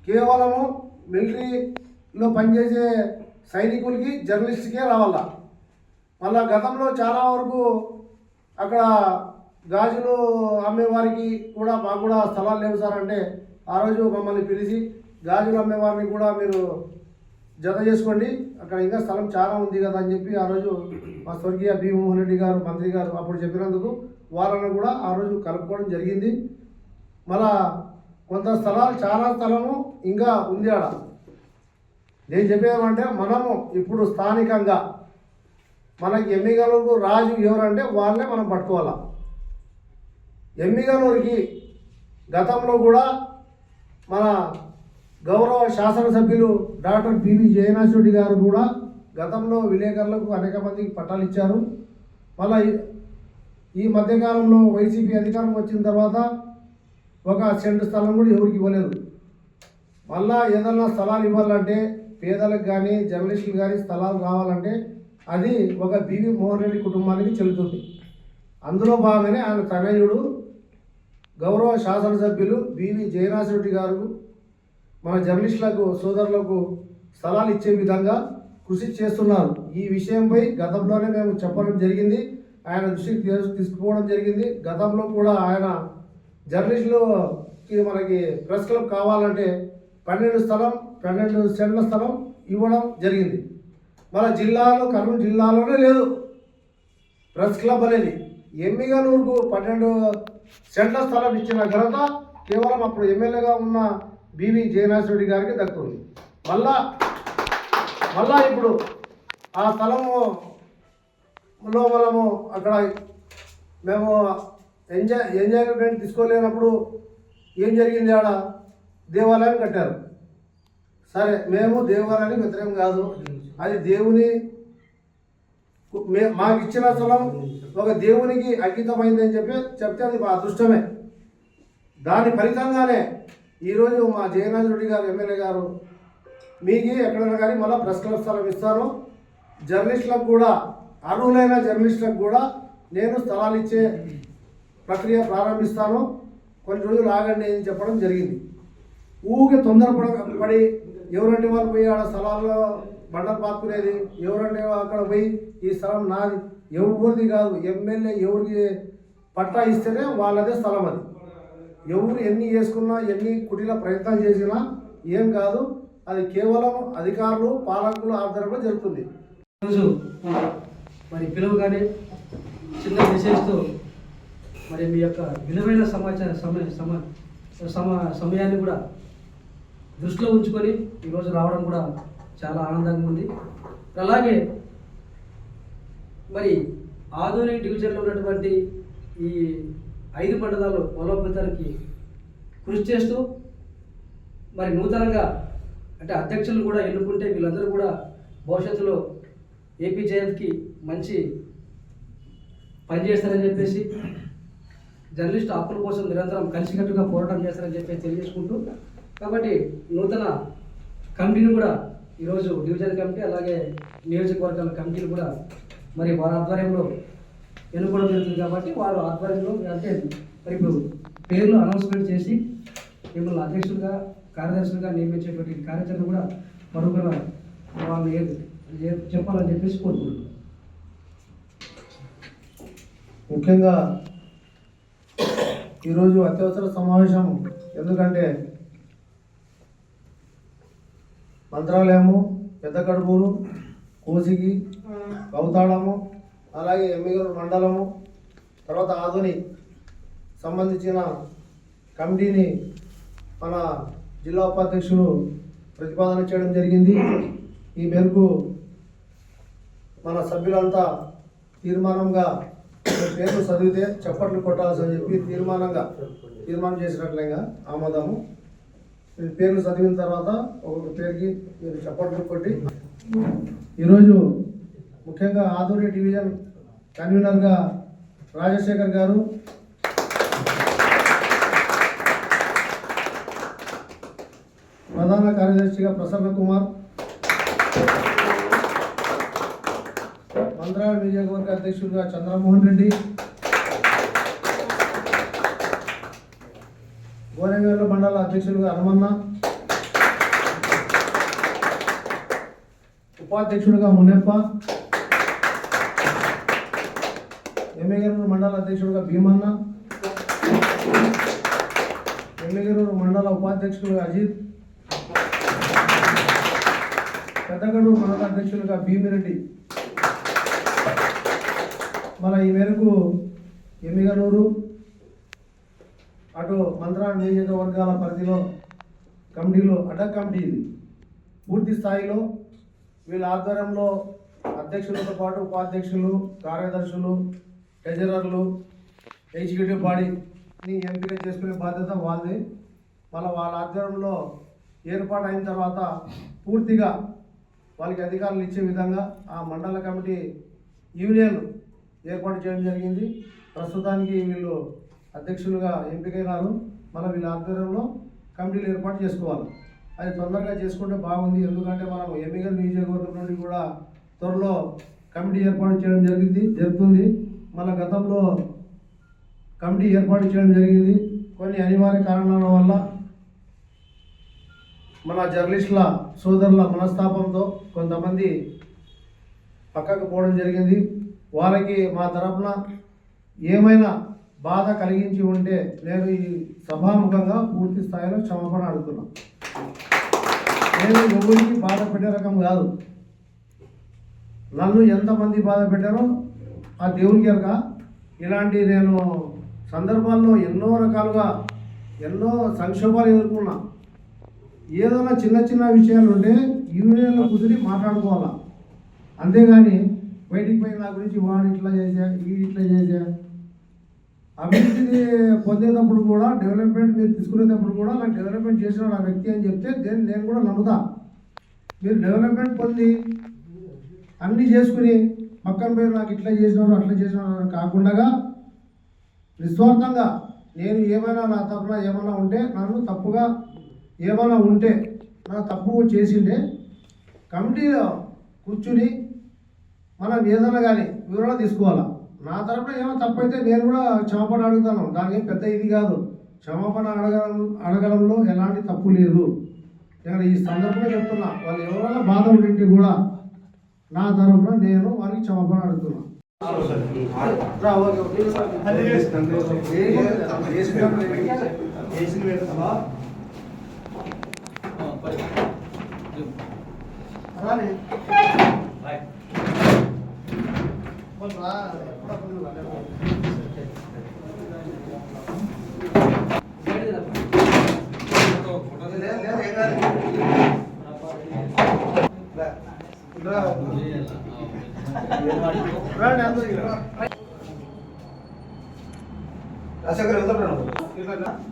[SPEAKER 4] కేవలము మిలిటరీలో పనిచేసే సైనికులకి జర్నలిస్ట్కే రావాలా. మళ్ళా గతంలో చాలా వరకు అక్కడ గాజులు అమ్మేవారికి కూడా మాకు కూడా స్థలాలు లేవు సార్ అంటే ఆ రోజు మమ్మల్ని పిలిచి గాజులు అమ్మేవారిని కూడా మీరు జత చేసుకోండి, అక్కడ ఇంకా స్థలం చాలా ఉంది కదా అని చెప్పి ఆ రోజు మా స్వర్గీయ బివి మోహన్ రెడ్డి గారు మంత్రి గారు అప్పుడు చెప్పినందుకు వాళ్ళను కూడా ఆ రోజు కలుపుకోవడం జరిగింది. మళ్ళా చాలా స్థలము ఇంకా ఉంది ఆడ. నేను చెప్పేమంటే మనము ఇప్పుడు స్థానికంగా మనకి ఎమ్మిగనూరుకు రాజు ఎవరంటే వాళ్ళే మనం పట్టుకోవాలా. ఎమ్మిగనూరుకి గతంలో కూడా మన గౌరవ శాసనసభ్యులు డాక్టర్ పివి జయనాథ్ గారు కూడా గతంలో విలేకరులకు అనేక మందికి పట్టాలు ఇచ్చారు. మళ్ళీ ఈ మధ్యకాలంలో వైసీపీ అధికారం వచ్చిన తర్వాత ఒక సెంటు స్థలం కూడా ఎవరికి ఇవ్వలేదు. మళ్ళా ఏదన్నా స్థలాలు ఇవ్వాలంటే పేదలకు కానీ జర్నలిస్టులు కానీ స్థలాలు రావాలంటే అది ఒక బివి మోహన్ రెడ్డి కుటుంబానికి చెల్లుతుంది. అందులో భాగంగానే ఆయన తనయుడు గౌరవ శాసనసభ్యులు బివి జయరాజరెడ్డి గారు మన జర్నలిస్టులకు సోదరులకు స్థలాలు ఇచ్చే విధంగా కృషి చేస్తున్నారు. ఈ విషయంపై గతంలోనే మేము చెప్పడం జరిగింది, ఆయన దృష్టికి తీసుకుపోవడం జరిగింది. గతంలో కూడా ఆయన జర్నలిస్టులకి మనకి ప్రెస్ క్లబ్ కావాలంటే 12 సెంట్ల స్థలం ఇవ్వడం జరిగింది. మన కర్నూలు జిల్లాలోనే లేదు ప్రెస్ క్లబ్ అనేది. ఎమ్మిగనూరుకు 12 సెంట్ల స్థలం ఇచ్చిన ఘనత కేవలం అప్పుడు ఎమ్మెల్యేగా ఉన్న బివి జయనాథ్ గారికి దక్కుతుంది. మళ్ళా ఇప్పుడు ఆ స్థలములో మనము అక్కడ మేము ఎంజాయ్మెంట్ తీసుకోలేనప్పుడు ఏం జరిగింది, ఆడ దేవాలయం కట్టారు. సరే, మేము దేవాలయానికి వ్యతిరేకం కాదు, అది దేవుని మాకు ఇచ్చిన స్థలం ఒక దేవునికి అంకితమైందని చెప్తే అది మా అదృష్టమే. దాని ఫలితంగానే ఈరోజు మా జయనాథ్ రెడ్డి గారు ఎమ్మెల్యే గారు మీకు ఎక్కడైనా కానీ మళ్ళీ ప్రెస్ క్లబ్ స్థలం ఇస్తాను, జర్నలిస్టులకు కూడా అర్హులైన జర్నలిస్టులకు కూడా నేను స్థలాలు ఇచ్చే ప్రక్రియ ప్రారంభిస్తాను, కొన్ని రోజులు ఆగండి అని చెప్పడం జరిగింది. ఊరికే తొందరపడి ఎవరంటే వాళ్ళు పోయి ఆడ స్థలాల్లో బండలు పాతుకునేది, ఎవరంటే అక్కడ పోయి ఈ స్థలం నాది ఎవరిది కాదు, ఎమ్మెల్యే ఎవరికి పట్టా ఇస్తేనే వాళ్ళదే స్థలం. అది ఎవరు ఎన్ని చేసుకున్నా ఎన్ని కుటీల ప్రయత్నం చేసినా ఏం కాదు, అది కేవలం అధికారులు పాలకుల ఆధ్వర్యంలో జరుగుతుంది.
[SPEAKER 2] ఈరోజు మరి పిలువగానే చిన్న మెసేజ్తో మరి మీ యొక్క విలువైన సమయాన్ని కూడా దృష్టిలో ఉంచుకొని ఈరోజు రావడం కూడా చాలా ఆనందంగా ఉంది. అలాగే మరి ఆదోని డివిజన్లో ఉన్నటువంటి ఈ 5 మండలాలు బలోపేతానికి కృషి చేస్తూ మరి నూతనంగా అంటే అధ్యక్షులు కూడా ఎన్నుకుంటే వీళ్ళందరూ కూడా భవిష్యత్తులో ఏపీజేఎఫ్కి మంచి పనిచేస్తారని చెప్పేసి, జర్నలిస్టు హక్కుల కోసం నిరంతరం కలిసికట్టుగా పోరాటం చేస్తారని చెప్పేసి తెలియజేసుకుంటూ, కాబట్టి నూతన కమిటీని కూడా ఈరోజు డివిజన్ కమిటీ అలాగే నియోజకవర్గాల కమిటీలు కూడా మరి వారి ఆధ్వర్యంలో ఎన్నుకోవడం జరుగుతుంది. కాబట్టి వారు ఆధ్వర్యంలో అంటే మరి ఇప్పుడు పేర్లు అనౌన్స్మెంట్ చేసి మిమ్మల్ని అధ్యక్షులుగా కార్యదర్శులుగా నియమించేటువంటి కార్యాచరణ కూడా మరొకరు వాళ్ళు చెప్పాలని చెప్పేసి కోరుకుంటున్నాను.
[SPEAKER 4] ముఖ్యంగా ఈరోజు అత్యవసర సమావేశం ఎందుకంటే మంత్రాలయము, పెద్ద కడుపూరు, కోసిగి, కౌతాళము, అలాగే ఎమ్మిగనూరు మండలము, తర్వాత ఆదోని సంబంధించిన కమిటీని మన జిల్లా ఉపాధ్యక్షులు ప్రతిపాదన చేయడం జరిగింది. ఈ మేరకు మన సభ్యులంతా తీర్మానంగా పేర్లు చదివితే చప్పట్లు కొట్టాల్సి చెప్పి తీర్మానం చేసినట్లుగా ఆమోదము. పేర్లు చదివిన తర్వాత ఒక్కొక్క పేరుకి మీరు చప్పట్లు కొట్టి ఈరోజు ముఖ్యంగా ఆదోని డివిజన్ కన్వీనర్గా రాజశేఖర్ గారు, ప్రధాన కార్యదర్శిగా ప్రసన్న కుమార్, మంత్రాల నియోజకవర్గ అధ్యక్షుడిగా చంద్రమోహన్ రెడ్డి, గోనెగల్లు మండల అధ్యక్షుడిగా హనుమన్న, ఉపాధ్యక్షుడిగా మునెప్ప, ఎమ్మిగనూరు మండల అధ్యక్షుడిగా భీమన్న, ఎమ్మిగనూరు మండల ఉపాధ్యక్షుడిగా అజిత్, పెద్దగడూరు మండల అధ్యక్షులుగా భీమిరెడ్డి. మన ఈ మేరకు ఎమ్మిగనూరు అటు మంత్రాల నియోజకవర్గాల పరిధిలో కమిటీలో కమిటీ ఇది పూర్తి స్థాయిలో వీళ్ళ ఆధ్వర్యంలో అధ్యక్షులతో పాటు ఉపాధ్యక్షులు, కార్యదర్శులు, ట్రెజరర్లు, ఎగ్జిక్యూటివ్ బాడీని ఎంపిక చేసుకునే బాధ్యత వాళ్ళది. వాళ్ళ ఆధ్వర్యంలో ఏర్పాటు అయిన తర్వాత పూర్తిగా వాళ్ళకి అధికారులు ఇచ్చే విధంగా ఆ మండల కమిటీ యూనియన్ ఏర్పాటు చేయడం జరిగింది. ప్రస్తుతానికి వీళ్ళు అధ్యక్షులుగా ఎంపికైనారు. మనం వీళ్ళ ఆధ్వర్యంలో కమిటీలు ఏర్పాటు చేసుకోవాలి. అది తొందరగా చేసుకుంటే బాగుంది. ఎందుకంటే మనం ఎమ్మిగల్ నియోజకవర్గం నుండి కూడా త్వరలో కమిటీ ఏర్పాటు చేయడం జరుగుతుంది. మన గతంలో కమిటీ ఏర్పాటు చేయడం జరిగింది. కొన్ని అనివార్య కారణాల వల్ల మన జర్నలిస్టుల సోదరుల మనస్తాపంతో కొంతమంది పక్కకు పోవడం జరిగింది. వారికి మా తరఫున ఏమైనా బాధ కలిగించి ఉంటే నేను ఈ సభాముఖంగా పూర్తి స్థాయిలో క్షమాపణ అడుగుతున్నాను. నేను ఎవరికి బాధ పెట్టే రకం కాదు. నన్ను ఎంతమంది బాధ పెట్టారో ఆ దేవునికి ఎరక. ఇలాంటి నేను సందర్భాల్లో ఎన్నో రకాలుగా ఎన్నో సంక్షోభాలు ఎదుర్కొన్నా. ఏదైనా చిన్న చిన్న విషయాలు ఉంటే యూనియన్లో కుదిరి మాట్లాడుకోవాలా. అంతేగాని బయటికి పోయి నా గురించి వాడు ఇట్లా చేసా వీడు ఇట్లా చేసా. అభివృద్ధిని పొందేటప్పుడు కూడా డెవలప్మెంట్ మీరు తీసుకునేటప్పుడు కూడా నాకు డెవలప్మెంట్ చేసిన ఆ వ్యక్తి అని చెప్తే నేను కూడా నమ్ముతా. మీరు డెవలప్మెంట్ పొంది అన్నీ చేసుకుని పక్కన పేరు నాకు ఇట్లా చేసినారు అట్లా చేసినారు కాకుండా నిస్వార్థంగా నేను ఏమైనా నా తప్పున ఏమైనా ఉంటే నన్ను తప్పుగా ఏమైనా ఉంటే నా తప్పు చేసిండే కమిటీలో కూర్చుని మనం ఏదైనా కానీ వివరణ తీసుకోవాలా. నా తరపున ఏమైనా తప్పైతే నేను కూడా క్షమాపణ అడుగుతాను. దానికి పెద్ద ఇది కాదు. క్షమాపణ అడగడంలో ఎలాంటి తప్పు లేదు. నేను ఈ సందర్భంగా చెప్తున్నా, వాళ్ళు ఎవరైనా బాధ ఉంటే కూడా నా తరపున నేను వారికి క్షమాపణ అడుగుతున్నా.
[SPEAKER 12] రాజశేఖర్